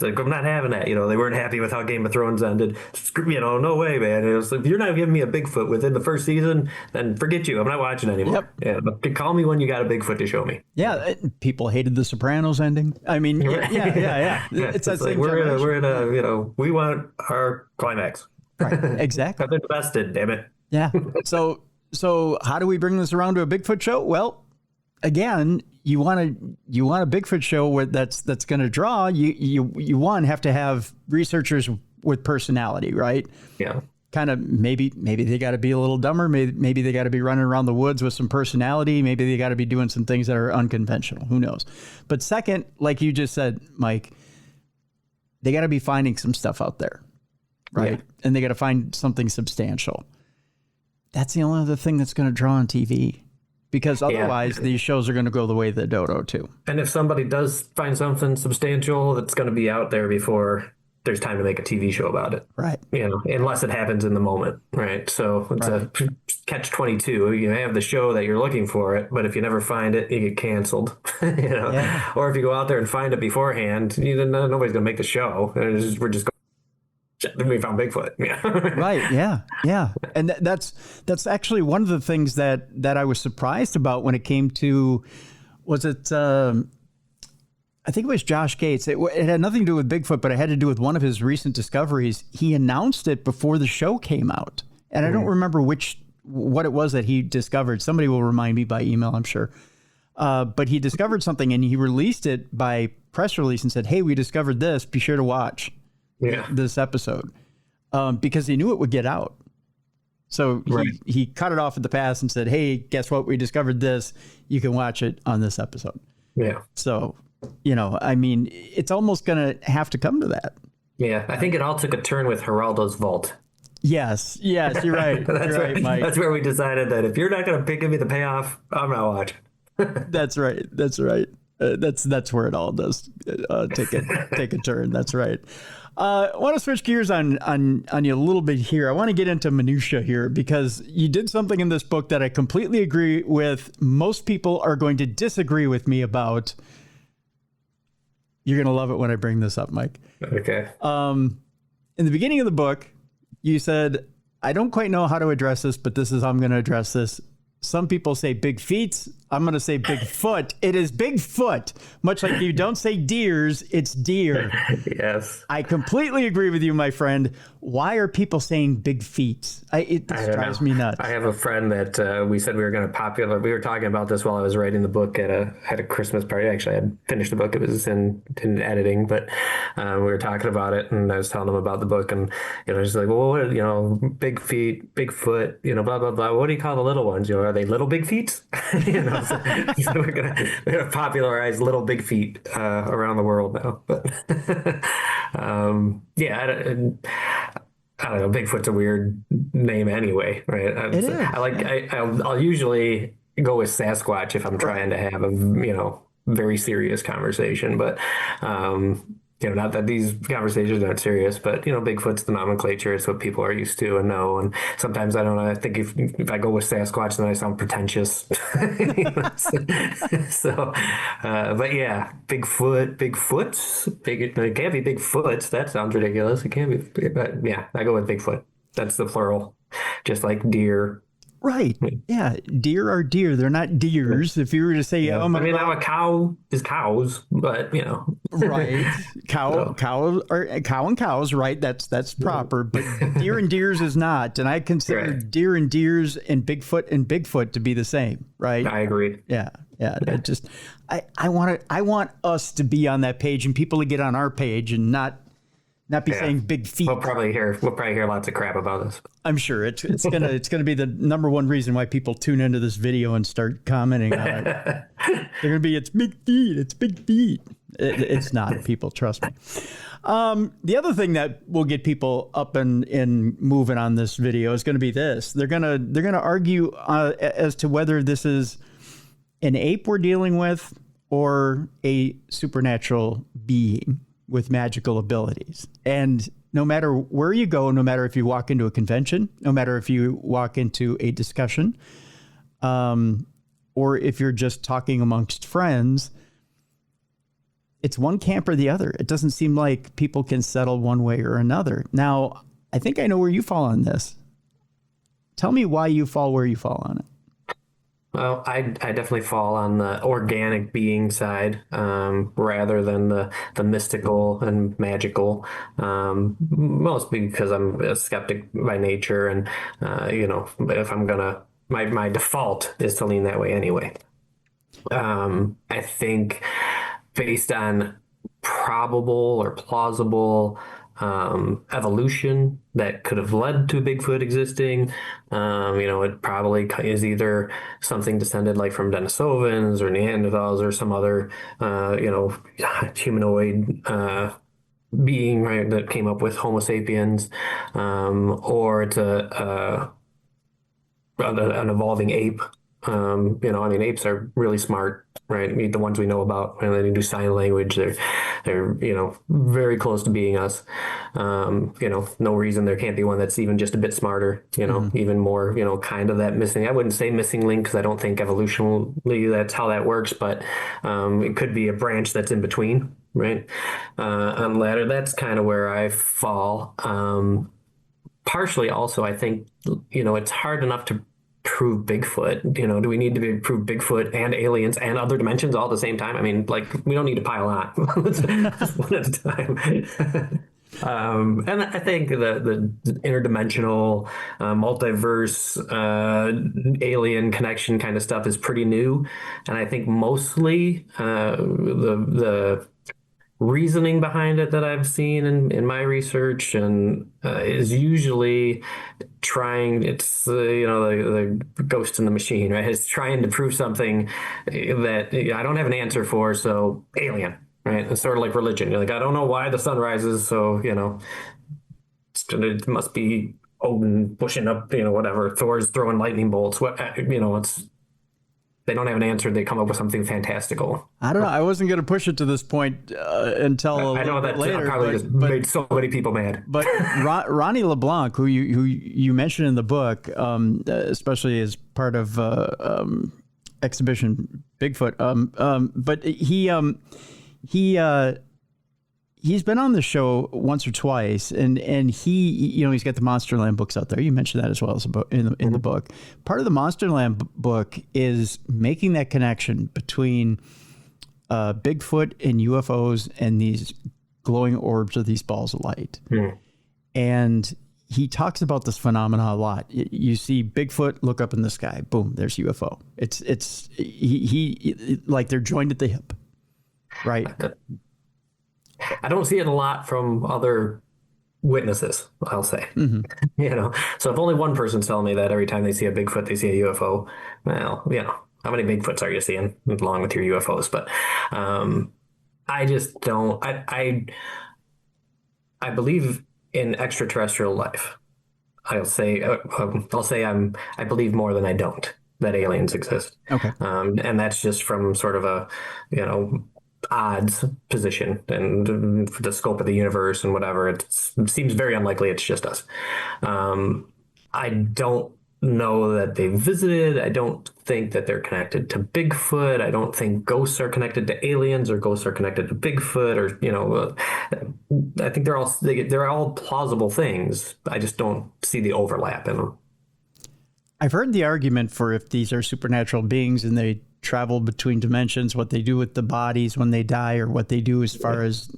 Speaker 2: Like, I'm not having that. They weren't happy with how Game of Thrones ended. No way, man. If you're not giving me a Bigfoot within the first season, then forget you. I'm not watching anymore. Yep. But call me when you got a Bigfoot to show me.
Speaker 1: Yeah. People hated the Sopranos ending. I mean, yeah. It's that
Speaker 2: like
Speaker 1: same.
Speaker 2: We're in a we want our climax.
Speaker 1: Right. Exactly.
Speaker 2: I've invested, damn it.
Speaker 1: Yeah. So how do we bring this around to a Bigfoot show? Well, again, you want a Bigfoot show where that's going to draw you have to have researchers with personality, right?
Speaker 2: Yeah.
Speaker 1: Kind of maybe they got to be a little dumber. Maybe they got to be running around the woods with some personality. Maybe they got to be doing some things that are unconventional. Who knows? But second, like you just said, Mike, they got to be finding some stuff out there, right? Yeah. And they got to find something substantial. That's the only other thing that's going to draw on TV, because otherwise these shows are going to go the way of the dodo too.
Speaker 2: And if somebody does find something substantial, that's going to be out there before there's time to make a TV show about it.
Speaker 1: Right.
Speaker 2: Unless it happens in the moment. Right. So it's a catch-22. You have the show that you're looking for it, but if you never find it, you get canceled. Yeah. Or if you go out there and find it beforehand, nobody's going to make the show. We're just going, we found Bigfoot. Yeah. Right.
Speaker 1: Yeah. Yeah. And that's actually one of the things that I was surprised about when it came to, was it, I think it was Josh Gates. It had nothing to do with Bigfoot, but it had to do with one of his recent discoveries. He announced it before the show came out. And I don't remember what it was that he discovered. Somebody will remind me by email, I'm sure. But he discovered something and he released it by press release and said, hey, we discovered this. Be sure to watch this episode. Because he knew it would get out. So he cut it off at the pass and said, hey, guess what? We discovered this. You can watch it on this episode.
Speaker 2: Yeah.
Speaker 1: So, I mean, it's almost going to have to come to that.
Speaker 2: Yeah. I think it all took a turn with Geraldo's vault.
Speaker 1: Yes, you're right. You're right, Mike.
Speaker 2: That's where we decided that if you're not going to give me the payoff, I'm not watching.
Speaker 1: That's right. That's where it all does take a turn. That's right. I want to switch gears on you a little bit here. I want to get into minutia here because you did something in this book that I completely agree with. Most people are going to disagree with me about. You're going to love it when I bring this up, Mike.
Speaker 2: Okay.
Speaker 1: In the beginning of the book, you said, I don't quite know how to address this, but this is how I'm going to address this. Some people say big feet. I'm going to say Bigfoot. It is Bigfoot. Much like you don't say deers, it's deer.
Speaker 2: Yes.
Speaker 1: I completely agree with you, my friend. Why are people saying big feet? This drives me nuts.
Speaker 2: I have a friend that we said we were going to we were talking about this while I was writing the book at a Christmas party. Actually, I had finished the book. It was in editing, but we were talking about it and I was telling him about the book and, he's like, well, what, big feet, Bigfoot, blah, blah, blah. What do you call the little ones? Are they little big feet? So we're gonna popularize little big feet around the world now. But I don't know. Bigfoot's a weird name anyway, right?
Speaker 1: It is.
Speaker 2: I'll usually go with Sasquatch if I'm trying to have a very serious conversation, but not that these conversations aren't serious, but Bigfoot's the nomenclature. It's what people are used to and know. And sometimes I don't know. I think if I go with Sasquatch, then I sound pretentious. So, but yeah, Bigfoot. It can't be Bigfoots. That sounds ridiculous. It can't be. But yeah, I go with Bigfoot. That's the plural, just like deer.
Speaker 1: Right. Yeah. Deer are deer. They're not deers. If you were to say,
Speaker 2: now a cow is cows, but
Speaker 1: right. Cow and cows. Right. That's proper. But deer and deers is not. And I consider deer and deers and Bigfoot to be the same. Right.
Speaker 2: I agree.
Speaker 1: Yeah. Yeah. I want us to be on that page and people to get on our page and not be saying big feet.
Speaker 2: We'll probably hear lots of crap about this.
Speaker 1: I'm sure it's gonna be the number one reason why people tune into this video and start commenting on it. They're gonna be, it's big feet. It's big feet. It's not, people. Trust me. The other thing that will get people up and moving on this video is going to be this. They're gonna argue as to whether this is an ape we're dealing with or a supernatural being with magical abilities. And no matter where you go, no matter if you walk into a convention, no matter if you walk into a discussion, or if you're just talking amongst friends, it's one camp or the other. It doesn't seem like people can settle one way or another. Now, I think I know where you fall on this. Tell me why you fall where you fall on it.
Speaker 2: Well, I definitely fall on the organic being side, rather than the mystical and magical. Mostly because I'm a skeptic by nature, and if I'm gonna, my default is to lean that way anyway. I think based on probable or plausible evolution that could have led to Bigfoot existing. It probably is either something descended like from Denisovans or Neanderthals or some other, humanoid being, right, that came up with Homo sapiens, or it's an evolving ape. Apes are really smart, right? I mean, the ones we know about, and they do sign language. They're very close to being us. No reason there can't be one that's even just a bit smarter. Even more, kind of that missing. I wouldn't say missing link because I don't think evolutionally that's how that works, but it could be a branch that's in between, right? On the ladder, that's kind of where I fall. Partially, also, I think it's hard enough to prove Bigfoot. Do we need to prove Bigfoot and aliens and other dimensions all at the same time? I mean, like, we don't need to pile on. Just one at a time. And I think the interdimensional, multiverse, alien connection kind of stuff is pretty new, and I think mostly the reasoning behind it that I've seen in my research and is usually it's the ghost in the machine, right? It's trying to prove something that I don't have an answer for, so alien, right? It's sort of like religion. You're like, I don't know why the sun rises, so it must be Odin pushing up, whatever. Thor's throwing lightning bolts. It's, they don't have an answer. They come up with something fantastical.
Speaker 1: I don't know. I wasn't going to push it to this point until
Speaker 2: I know that
Speaker 1: later.
Speaker 2: Probably just made so many people mad.
Speaker 1: But Ronnie LeBlanc, who you mentioned in the book, especially as part of exhibition Bigfoot, but he's been on the show once or twice, and he's got the Monsterland books out there. You mentioned that as well as in the book. Part of the Monsterland book is making that connection between Bigfoot and UFOs and these glowing orbs or these balls of light. And he talks about this phenomena a lot. You see Bigfoot, look up in the sky, boom, there's UFO. He like they're joined at the hip, right?
Speaker 2: I don't see it a lot from other witnesses, I'll say. So if only one person's telling me that every time they see a Bigfoot, they see a UFO, well, how many Bigfoots are you seeing along with your UFOs? But I just don't. I believe in extraterrestrial life. I believe more than I don't that aliens exist.
Speaker 1: Okay.
Speaker 2: And that's just from sort of a, odds position and the scope of the universe and whatever. It seems very unlikely it's just us. I don't know that they visited. I don't think that they're connected to Bigfoot. I don't think ghosts are connected to aliens or ghosts are connected to Bigfoot, or I think they're all plausible things. I just don't see the overlap in them.
Speaker 1: I've heard the argument for if these are supernatural beings and they travel between dimensions, what they do with the bodies when they die, or what they do as far as,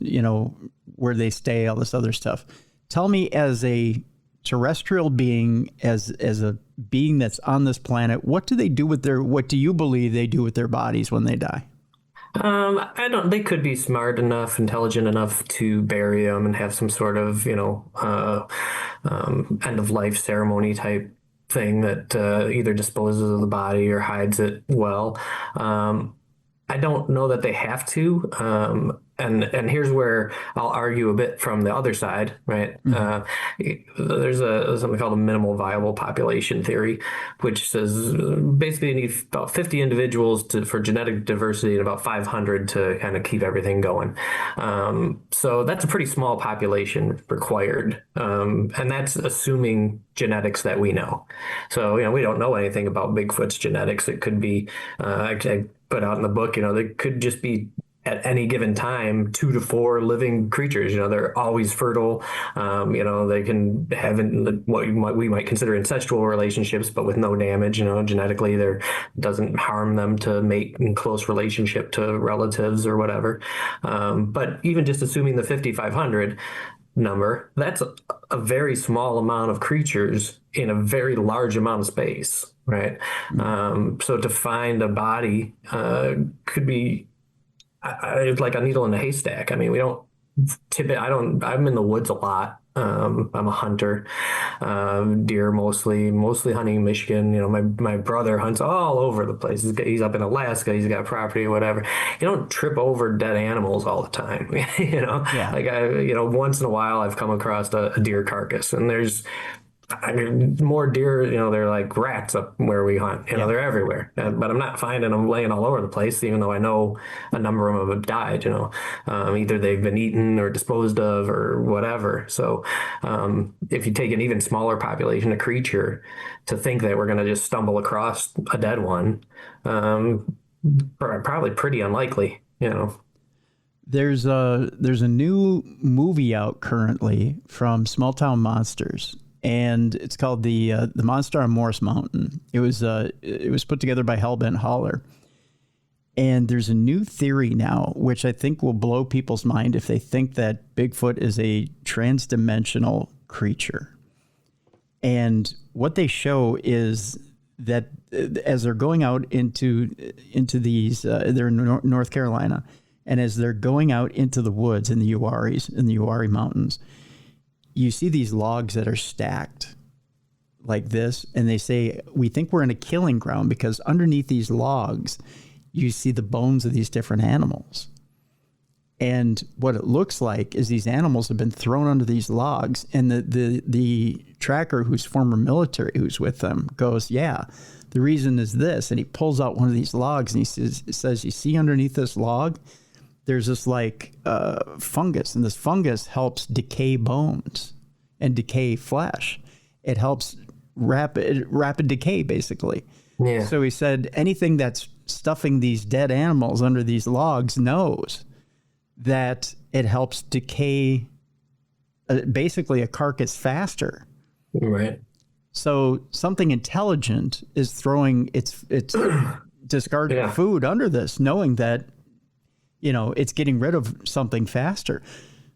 Speaker 1: where they stay, all this other stuff. Tell me, as a terrestrial being, as a being that's on this planet, what do you believe they do with their bodies when they die?
Speaker 2: They could be smart enough, intelligent enough to bury them and have some sort of, end of life ceremony type thing that either disposes of the body or hides it well. I don't know that they have to. And here's where I'll argue a bit from the other side, right? There's something called a minimal viable population theory, which says basically you need about 50 individuals for genetic diversity and about 500 to kind of keep everything going. So that's a pretty small population required. And that's assuming genetics that we know. So, we don't know anything about Bigfoot's genetics. It could be, I put out in the book, they could just be at any given time 2 to 4 living creatures. They're always fertile. They can have what we might consider incestual relationships, but with no damage. Genetically, there doesn't harm them to mate in close relationship to relatives or whatever. But even just assuming the 5,500 number, that's a very small amount of creatures in a very large amount of space, right? So to find a body could be like a needle in a haystack. I mean, we don't I'm in the woods a lot. I'm a hunter, deer mostly hunting in Michigan. My brother hunts all over the place. He's up in Alaska. He's got property or whatever. You don't trip over dead animals all the time.
Speaker 1: Yeah.
Speaker 2: Like once in a while I've come across a deer carcass, and there's more deer, they're like rats up where we hunt, they're everywhere. But I'm not finding them laying all over the place, even though I know a number of them have died, either they've been eaten or disposed of or whatever. So if you take an even smaller population of creature, to think that we're going to just stumble across a dead one, probably pretty unlikely,
Speaker 1: There's a new movie out currently from Small Town Monsters, and it's called the Monster on Morris Mountain. It was put together by Hellbent Holler, and there's a new theory now, which I think will blow people's mind if they think that Bigfoot is a transdimensional creature. And what they show is that as they're going out into these, they're in North Carolina. And as they're going out into the woods in the Uwharrie Mountains, you see these logs that are stacked like this. And they say, we think we're in a killing ground because underneath these logs, you see the bones of these different animals. And what it looks like is these animals have been thrown under these logs. And the tracker, who's former military, who's with them, goes, yeah, the reason is this. And he pulls out one of these logs and he says, you see underneath this log, there's this fungus, and this fungus helps decay bones and decay flesh. It helps rapid decay, basically.
Speaker 2: Yeah.
Speaker 1: So he said anything that's stuffing these dead animals under these logs knows that it helps decay basically a carcass faster.
Speaker 2: Right.
Speaker 1: So something intelligent is throwing its discarded food under this, knowing that it's getting rid of something faster.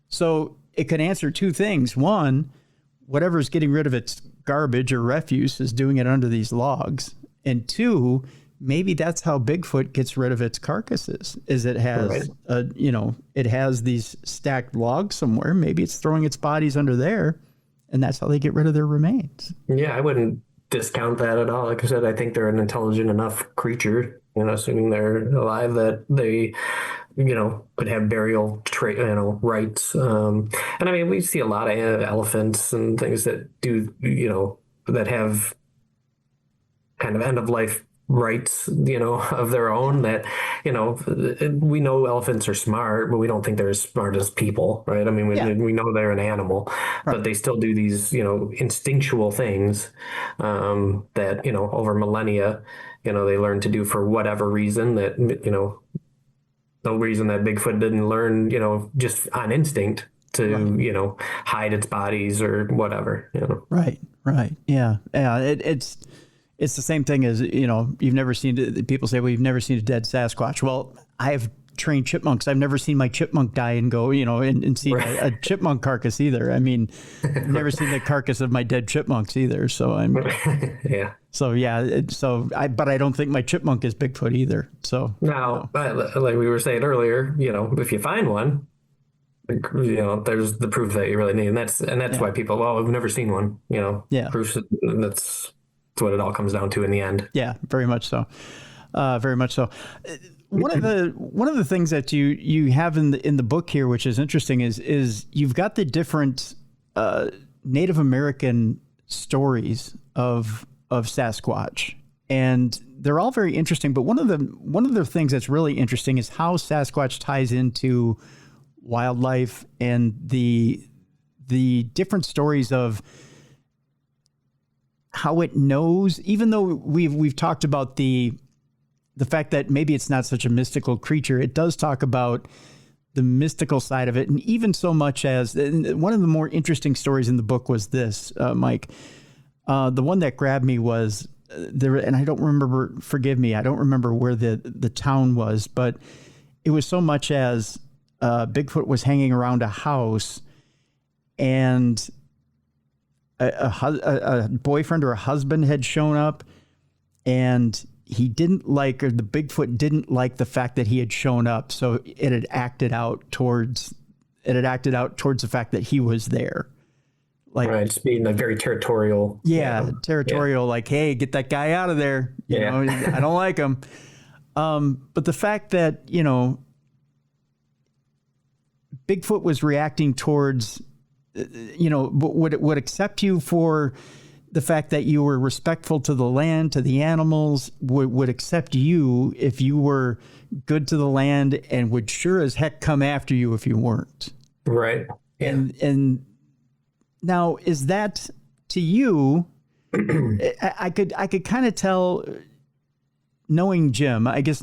Speaker 1: So it could answer two things. One, whatever's getting rid of its garbage or refuse is doing it under these logs. And two, maybe that's how Bigfoot gets rid of its carcasses, is it has, it has these stacked logs somewhere. Maybe it's throwing its bodies under there, and that's how they get rid of their remains.
Speaker 2: Yeah, I wouldn't discount that at all. Like I said, I think they're an intelligent enough creature, assuming they're alive, that they could have burial rights. And I mean, we see a lot of elephants and things that do, that have kind of end of life rights, of their own, that, we know elephants are smart, but we don't think they're as smart as people, right? I mean, we know they're an animal, but they still do these, instinctual things that, over millennia, they learn to do for whatever reason that, no reason that Bigfoot didn't learn, just on instinct to, hide its bodies or whatever,
Speaker 1: Right. Yeah. It's the same thing as, you've never seen, people say, well, you've never seen a dead Sasquatch. Well, I've trained chipmunks. I've never seen my chipmunk die and go, and see a chipmunk carcass either. I mean, I've never seen the carcass of my dead chipmunks either. So
Speaker 2: yeah.
Speaker 1: So but I don't think my chipmunk is Bigfoot either. So
Speaker 2: now, like we were saying earlier, if you find one, there's the proof that you really need, and that's why people, well, I've never seen one. Proof. That's what it all comes down to in the end.
Speaker 1: Yeah, very much so. Very much so. One of the things that you have in the book here, which is interesting, is you've got the different Native American stories of Sasquatch, and they're all very interesting. But one of the things that's really interesting is how Sasquatch ties into wildlife and the different stories of how it knows. Even though we've talked about the the fact that maybe it's not such a mystical creature, it does talk about the mystical side of it. And even so much as, and one of the more interesting stories in the book was this, Mike. The one that grabbed me was there, and I don't remember, forgive me, I don't remember where the town was, but it was so much as Bigfoot was hanging around a house, and a boyfriend or a husband had shown up, and he didn't like, or the Bigfoot didn't like the fact that he had shown up. So it had acted out towards the fact that he was there. Like,
Speaker 2: right. Just being like very territorial.
Speaker 1: Territorial. Yeah. Like, hey, get that guy out of there. You know, I don't like him. But the fact that, you know, Bigfoot was reacting towards, you know, would accept you for the fact that you were respectful to the land, to the animals, would accept you if you were good to the land, and would sure as heck come after you if you weren't.
Speaker 2: Right. Yeah.
Speaker 1: And now, is that to you? I could kind of tell, knowing Jim, I could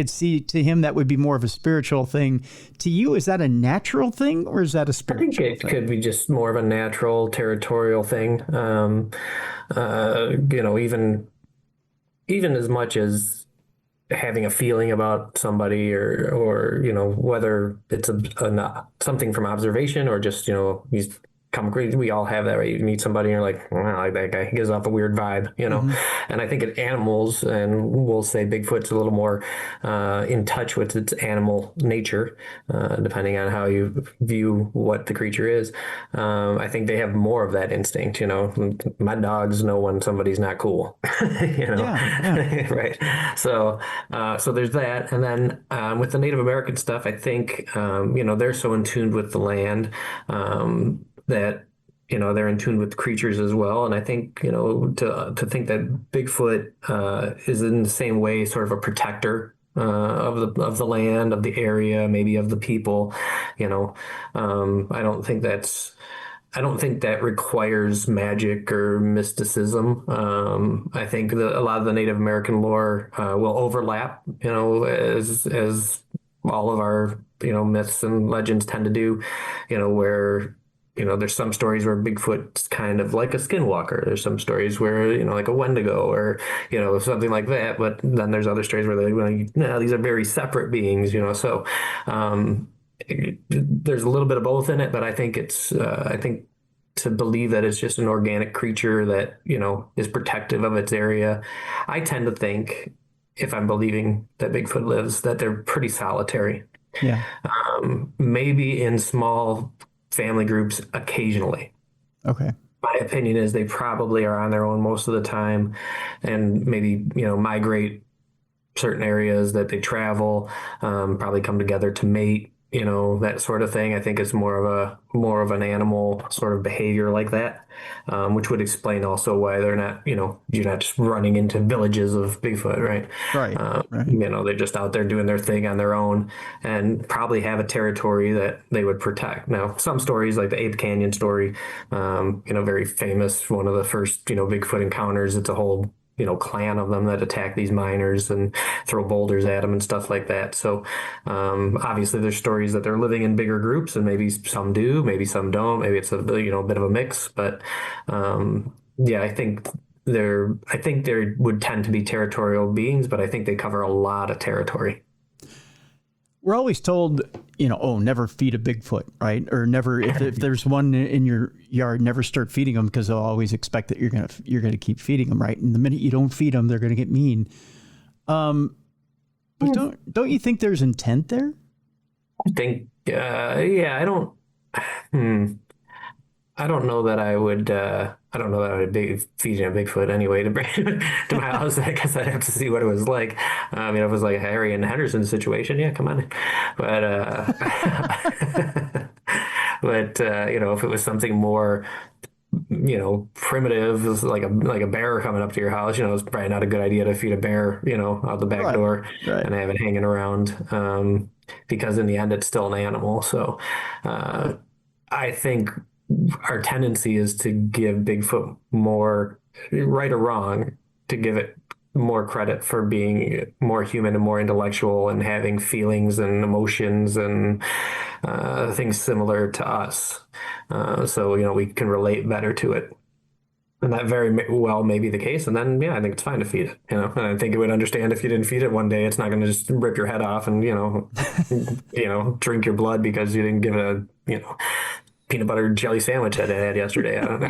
Speaker 1: see to him that would be more of a spiritual thing. To you, is that a natural thing, or is that a spiritual thing?
Speaker 2: I think it could be just more of a natural territorial thing. You know, even as much as having a feeling about somebody, or you know, whether it's something from observation or just, you know, he's come crazy. We all have that, right? You meet somebody and you're like, oh, I like that guy. He gives off a weird vibe, you know? Mm-hmm. And I think in animals, and we'll say Bigfoot's a little more in touch with its animal nature, depending on how you view what the creature is. I think they have more of that instinct, you know? My dogs know when somebody's not cool, you know? Yeah. Right. So there's that. And then with the Native American stuff, I think, you know, they're so in tune with the land, that, you know, they're in tune with creatures as well. And I think, you know, to think that Bigfoot is in the same way sort of a protector of the land, of the area, maybe of the people, you know, I don't think that requires magic or mysticism. I think a lot of the Native American lore will overlap, you know, as all of our, you know, myths and legends tend to do, you know, where, you know, there's some stories where Bigfoot's kind of like a skinwalker. There's some stories where, you know, like a Wendigo, or, you know, something like that. But then there's other stories where they're like, well, no, these are very separate beings, you know. So there's a little bit of both in it. But I think I think to believe that it's just an organic creature that, you know, is protective of its area, I tend to think, if I'm believing that Bigfoot lives, that they're pretty solitary.
Speaker 1: Yeah.
Speaker 2: Maybe in small family groups occasionally.
Speaker 1: Okay.
Speaker 2: My opinion is they probably are on their own most of the time, and maybe, you know, migrate certain areas that they travel, probably come together to mate, you know, that sort of thing. I think it's more of an animal sort of behavior like that, which would explain also why they're not, you know, you're not just running into villages of Bigfoot, right?
Speaker 1: Right. Right.
Speaker 2: You know, they're just out there doing their thing on their own, and probably have a territory that they would protect. Now, some stories, like the Ape Canyon story, you know, very famous, one of the first, you know, Bigfoot encounters. It's a whole, you know, clan of them that attack these miners and throw boulders at them and stuff like that. So obviously there's stories that they're living in bigger groups, and maybe some do, maybe some don't. Maybe it's a, you know, a bit of a mix. But yeah, I think there would tend to be territorial beings, but I think they cover a lot of territory.
Speaker 1: We're always told, you know, oh, never feed a Bigfoot, right? Or never, if there's one in your yard, never start feeding them, because they'll always expect that you're gonna keep feeding them, right? And the minute you don't feed them, they're gonna get mean. But don't you think there's intent there?
Speaker 2: I think, yeah, I don't know that I would. I don't know that I would be feeding a Bigfoot anyway to bring it to my house. I guess I'd have to see what it was like. I mean, if it was like a Harry and Henderson situation, yeah, come on. But you know, if it was something more, you know, primitive, like a bear coming up to your house, you know, it's probably not a good idea to feed a bear, you know, out the back door and have it hanging around, because in the end, it's still an animal. So I think our tendency is to give Bigfoot more, right or wrong, to give it more credit for being more human and more intellectual and having feelings and emotions and things similar to us. So, we can relate better to it. And that very well may be the case. And then, yeah, I think it's fine to feed it, and I think it would understand if you didn't feed it one day, it's not going to just rip your head off and, drink your blood because you didn't give it a, peanut butter jelly sandwich that I had yesterday. I don't know.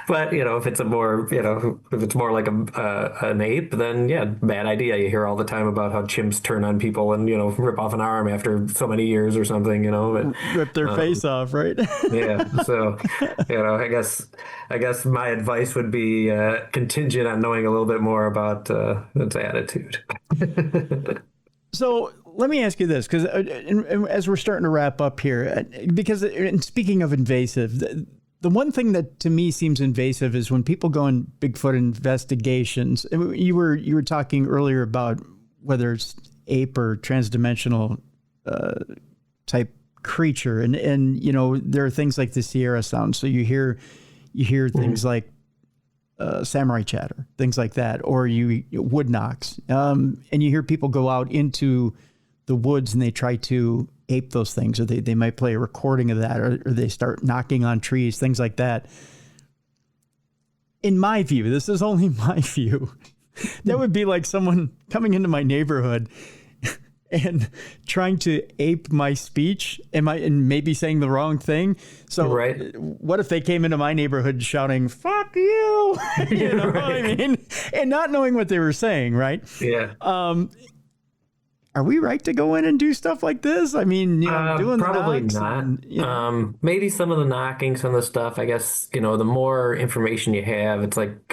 Speaker 2: but if it's a more, if it's more like an ape, then yeah, bad idea. You hear all the time about how chimps turn on people and, rip off an arm after so many years or something, but
Speaker 1: rip their face off, right?
Speaker 2: yeah. So, I guess my advice would be contingent on knowing a little bit more about its attitude.
Speaker 1: So let me ask you this, because as we're starting to wrap up here, because and speaking of invasive, the one thing that to me seems invasive is when people go in Bigfoot investigations. You were talking earlier about whether it's ape or transdimensional type creature, and there are things like the Sierra sound. So you hear things like samurai chatter, things like that, or wood knocks, and you hear people go out into the woods and they try to ape those things, or they might play a recording of that, or they start knocking on trees, things like that. In my view, this is only my view, that would be like someone coming into my neighborhood and trying to ape my speech and maybe saying the wrong thing. So
Speaker 2: right.
Speaker 1: What if they came into my neighborhood shouting, "Fuck you," you know
Speaker 2: right.
Speaker 1: what I mean? And not knowing what they were saying, right?
Speaker 2: Yeah.
Speaker 1: Are we right to go in and do stuff like this? I mean, doing
Speaker 2: probably
Speaker 1: the
Speaker 2: not.
Speaker 1: And,
Speaker 2: maybe some of the knocking, some of the stuff. I guess the more information you have, it's like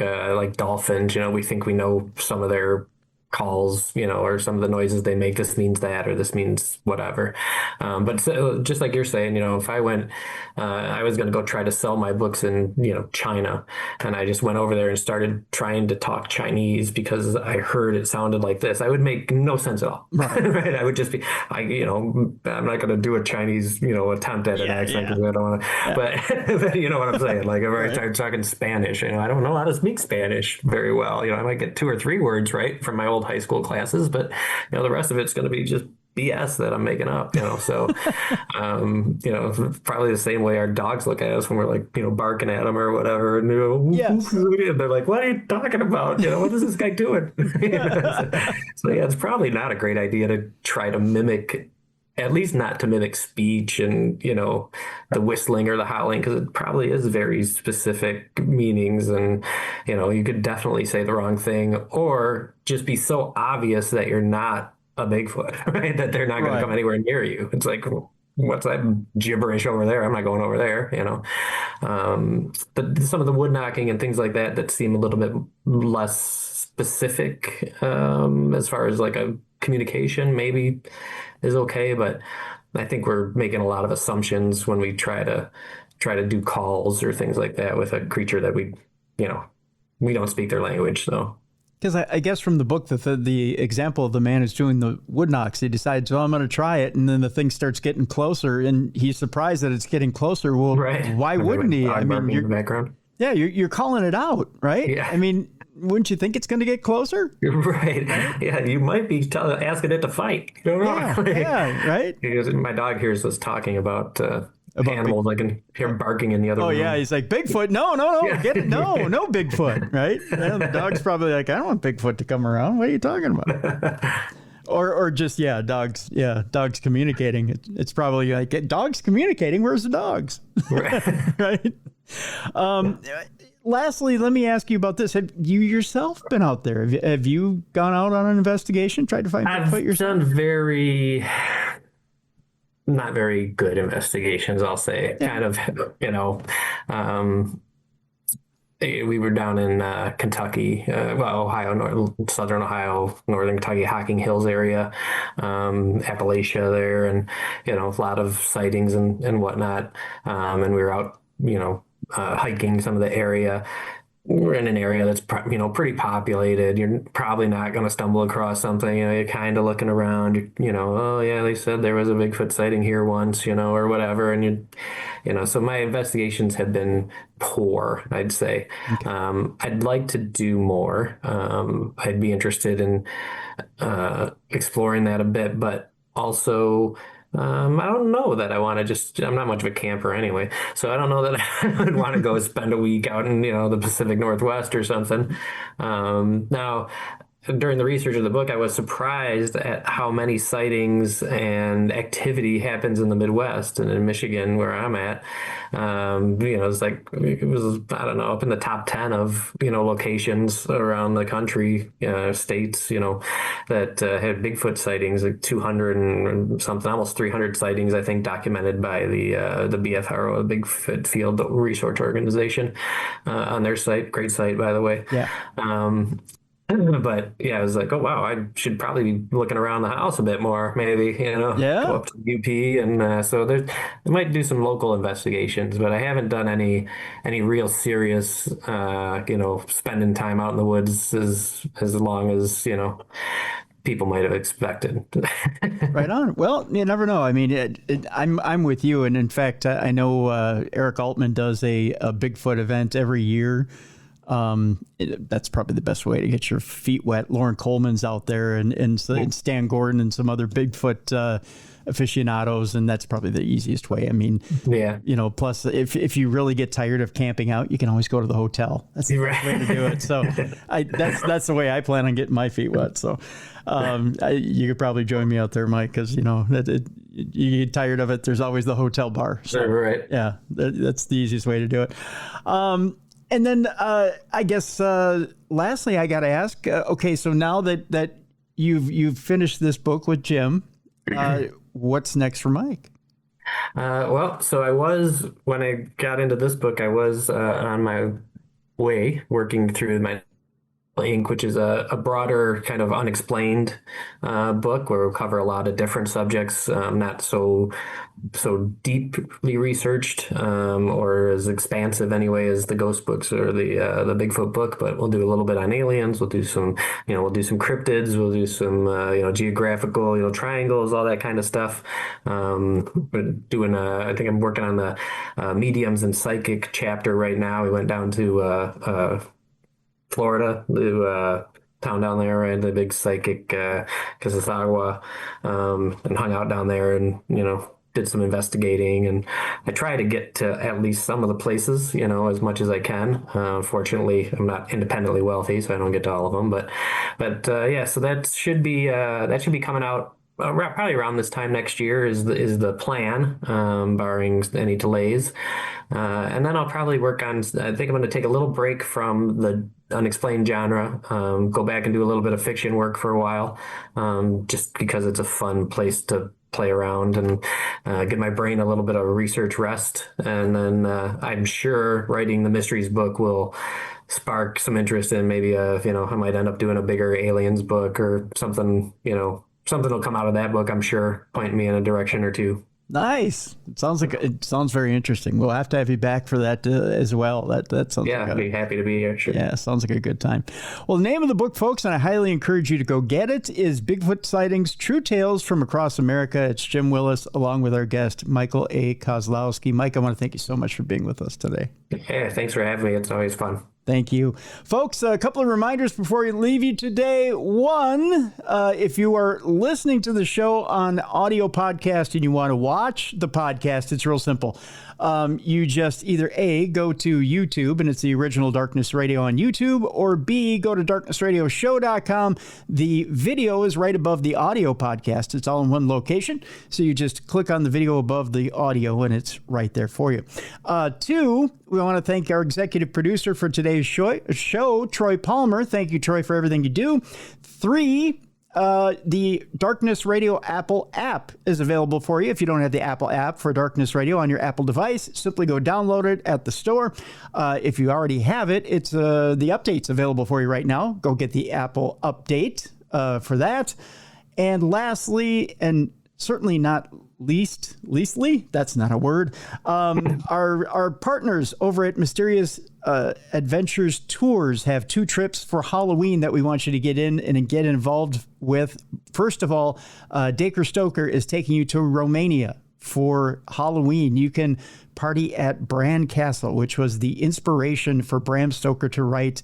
Speaker 2: dolphins. We think we know some of their calls, or some of the noises they make. This means that, or this means whatever. But so, just like you're saying, if I went, I was going to go try to sell my books in, China, and I just went over there and started trying to talk Chinese because I heard it sounded like this. I would make no sense at all.
Speaker 1: Right.
Speaker 2: Right. I would just be, I'm not going to do a Chinese, attempt at an accent because I don't want to, but you know what I'm saying? Like if I start talking Spanish, I don't know how to speak Spanish very well. I might get 2 or 3 words right from my old high school classes, but the rest of it's going to be just BS that I'm making up, so, probably the same way our dogs look at us when we're like, barking at them or whatever. And,
Speaker 1: yes.
Speaker 2: they're like, what are you talking about? What is this guy doing? So yeah, it's probably not a great idea to try to mimic, at least not to mimic speech and, the whistling or the howling, because it probably is very specific meanings. And, you could definitely say the wrong thing or just be so obvious that you're not a Bigfoot, right? That they're not going to come anywhere near you. It's like, what's that gibberish over there? I'm not going over there, But some of the wood knocking and things like that seem a little bit less specific as far as like a communication maybe is okay. But I think we're making a lot of assumptions when we try to do calls or things like that with a creature that we don't speak their language. So.
Speaker 1: Because I guess from the book, the example of the man who's doing the wood knocks, he decides, well, I'm going to try it. And then the thing starts getting closer and he's surprised that it's getting closer. Well, why wouldn't he? I mean,
Speaker 2: you're in the background.
Speaker 1: Yeah, you're calling it out, right?
Speaker 2: Yeah.
Speaker 1: I mean, wouldn't you think it's going to get closer?
Speaker 2: Right. Yeah, you might be asking it to fight. You don't know.
Speaker 1: Yeah, right?
Speaker 2: Because my dog hears us talking about animals. I can hear him barking in the other room.
Speaker 1: Oh, yeah. He's like, Bigfoot. No.
Speaker 2: Yeah.
Speaker 1: Get it. No Bigfoot. Right? And the dog's probably like, I don't want Bigfoot to come around. What are you talking about? Or just, dogs. Yeah, dogs communicating. It's probably like, dogs communicating. Where's the dogs?
Speaker 2: Right.
Speaker 1: Right? Lastly, let me ask you about this. Have you yourself been out there? Have you gone out on an investigation, tried to find Bigfoot yourself?
Speaker 2: I've done not very good investigations, I'll say. Yeah. Kind of, we were down in Kentucky, Ohio, southern Ohio, northern Kentucky, Hocking Hills area, Appalachia there, and, a lot of sightings and whatnot. And we were out, hiking some of the area. We're in an area that's, pretty populated. You're probably not going to stumble across something. You're kind of looking around. Oh yeah, they said there was a Bigfoot sighting here once, or whatever. And So my investigations have been poor, I'd say. I'd like to do more. I'd be interested in exploring that a bit, but also I don't know that I want to I'm not much of a camper anyway, so I don't know that I would want to go spend a week out in, the Pacific Northwest or something. Now, during the research of the book, I was surprised at how many sightings and activity happens in the Midwest and in Michigan, where I'm at. It's like, it was, I don't know, up in the top 10 of, locations around the country, states, that had Bigfoot sightings, like 200 and something, almost 300 sightings, I think, documented by the BFRO, the Bigfoot Field Research Organization, on their site. Great site, by the way.
Speaker 1: Yeah.
Speaker 2: But yeah, I was like, oh wow, I should probably be looking around the house a bit more, maybe,
Speaker 1: Yeah.
Speaker 2: go up to UP, and so I might do some local investigations, but I haven't done any real serious, spending time out in the woods as long as people might have expected.
Speaker 1: Right on. Well, you never know. I mean, I'm with you, and in fact, I know Eric Altman does a Bigfoot event every year. That's probably the best way to get your feet wet. Lauren Coleman's out there, and Stan Gordon and some other Bigfoot aficionados, and that's probably the easiest way. I mean,
Speaker 2: yeah.
Speaker 1: Plus, if you really get tired of camping out, you can always go to the hotel. That's the best way to do it. So that's the way I plan on getting my feet wet. So you could probably join me out there, Mike, because you get tired of it. There's always the hotel bar. So,
Speaker 2: right.
Speaker 1: Yeah, that's the easiest way to do it. And then I guess lastly, I got to ask. Okay, so now that you've finished this book with Jim, what's next for Mike?
Speaker 2: Well, so when I got into this book, I was on my way working through my Inc., which is a broader kind of unexplained book where we'll cover a lot of different subjects, not so deeply researched or as expansive anyway as the ghost books or the Bigfoot book, but we'll do a little bit on aliens. We'll do some cryptids. We'll do some geographical triangles, all that kind of stuff. We're doing I think I'm working on the mediums and psychic chapter right now. We went down to Florida, the town down there, and the big psychic Kozlowski, and hung out down there, and did some investigating, and I try to get to at least some of the places, as much as I can. Fortunately, I'm not independently wealthy, so I don't get to all of them. But yeah, so that should be coming out probably around this time next year is the plan, barring any delays. And then I'll probably work on, I think I'm going to take a little break from the unexplained genre, go back and do a little bit of fiction work for a while, just because it's a fun place to play around and get my brain a little bit of research rest. And then I'm sure writing the mysteries book will spark some interest in maybe, I might end up doing a bigger aliens book or something, something will come out of that book, I'm sure, point me in a direction or two.
Speaker 1: Nice. It sounds very interesting. We'll have to have you back for that as well. That sounds
Speaker 2: I'd be happy to be here. Sure.
Speaker 1: Yeah, sounds like a good time. Well, the name of the book, folks, and I highly encourage you to go get it, is Bigfoot Sightings, True Tales from Across America. It's Jim Willis, along with our guest, Michael A. Kozlowski. Mike, I want to thank you so much for being with us today.
Speaker 2: Yeah, thanks for having me. It's always fun.
Speaker 1: Thank you. Folks, a couple of reminders before we leave you today. One, if you are listening to the show on audio podcast and you want to watch the podcast, it's real simple. You just either A, go to YouTube, and it's the original Darkness Radio on YouTube, or B, go to darknessradioshow.com. The video is right above the audio podcast. It's all in one location. So you just click on the video above the audio, and it's right there for you. Two, we want to thank our executive producer for today's show, Troy Palmer. Thank you, Troy, for everything you do. Three, the Darkness Radio Apple app is available for you. If you don't have the Apple app for Darkness Radio on your Apple device, simply go download it at the store. If you already have it, it's the update's available for you right now. Go get the Apple update for that. And lastly, and certainly not leastly, that's not a word, our partners over at Mysterious Adventures Tours have 2 trips for Halloween that we want you to get in and get involved with. First of all, Dacre Stoker is taking you to Romania for Halloween. You can party at Bran Castle, which was the inspiration for Bram Stoker to write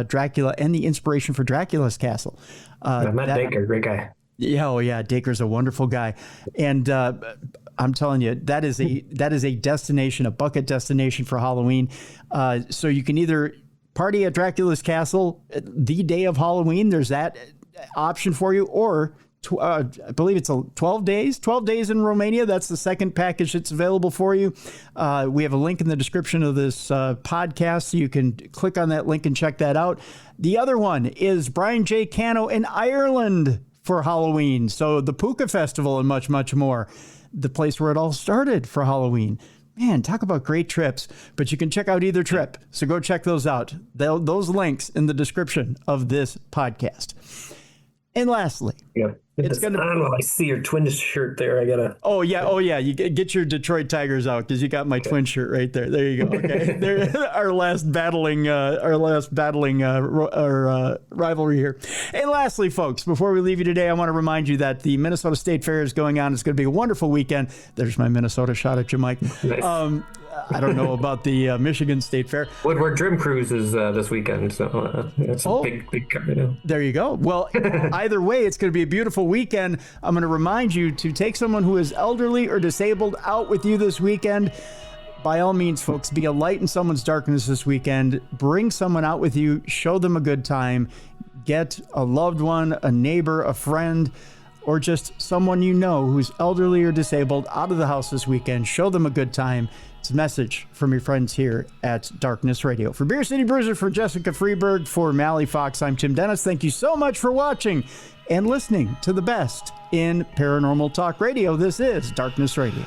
Speaker 1: Dracula and the inspiration for Dracula's Castle.
Speaker 2: Matt Dacre, great guy.
Speaker 1: Yeah, oh yeah, Dacre's a wonderful guy, and I'm telling you, that is a destination, a bucket destination for Halloween. So you can either party at Dracula's Castle the day of Halloween. There's that option for you, or I believe it's 12 days in Romania. That's the second package that's available for you. We have a link in the description of this podcast, so you can click on that link and check that out. The other one is Brian J. Cano in Ireland for Halloween. So the Puka Festival and much, much more. The place where it all started for Halloween. Man, talk about great trips, but you can check out either trip. So go check those out. Those links in the description of this podcast. And lastly,
Speaker 2: it's gonna. I don't know. I see your Twins shirt there. I gotta.
Speaker 1: Oh yeah. You get your Detroit Tigers out because you got my twin shirt right there. There you go. Okay, they're our last battling rivalry here. And lastly, folks, before we leave you today, I want to remind you that the Minnesota State Fair is going on. It's going to be a wonderful weekend. There's my Minnesota shot at you, Mike. Nice. I don't know about the Michigan State Fair.
Speaker 2: Woodward Dream Cruise is this weekend, so it's a big company.
Speaker 1: There you go. Well, either way, it's going to be a beautiful weekend. I'm going to remind you to take someone who is elderly or disabled out with you this weekend. By all means, folks, be a light in someone's darkness this weekend. Bring someone out with you. Show them a good time. Get a loved one, a neighbor, a friend, or just someone you know who's elderly or disabled out of the house this weekend. Show them a good time. It's a message from your friends here at Darkness Radio. For Beer City Bruiser, for Jessica Freeberg, for Mally Fox, I'm Tim Dennis. Thank you so much for watching and listening to the best in paranormal talk radio. This is Darkness Radio.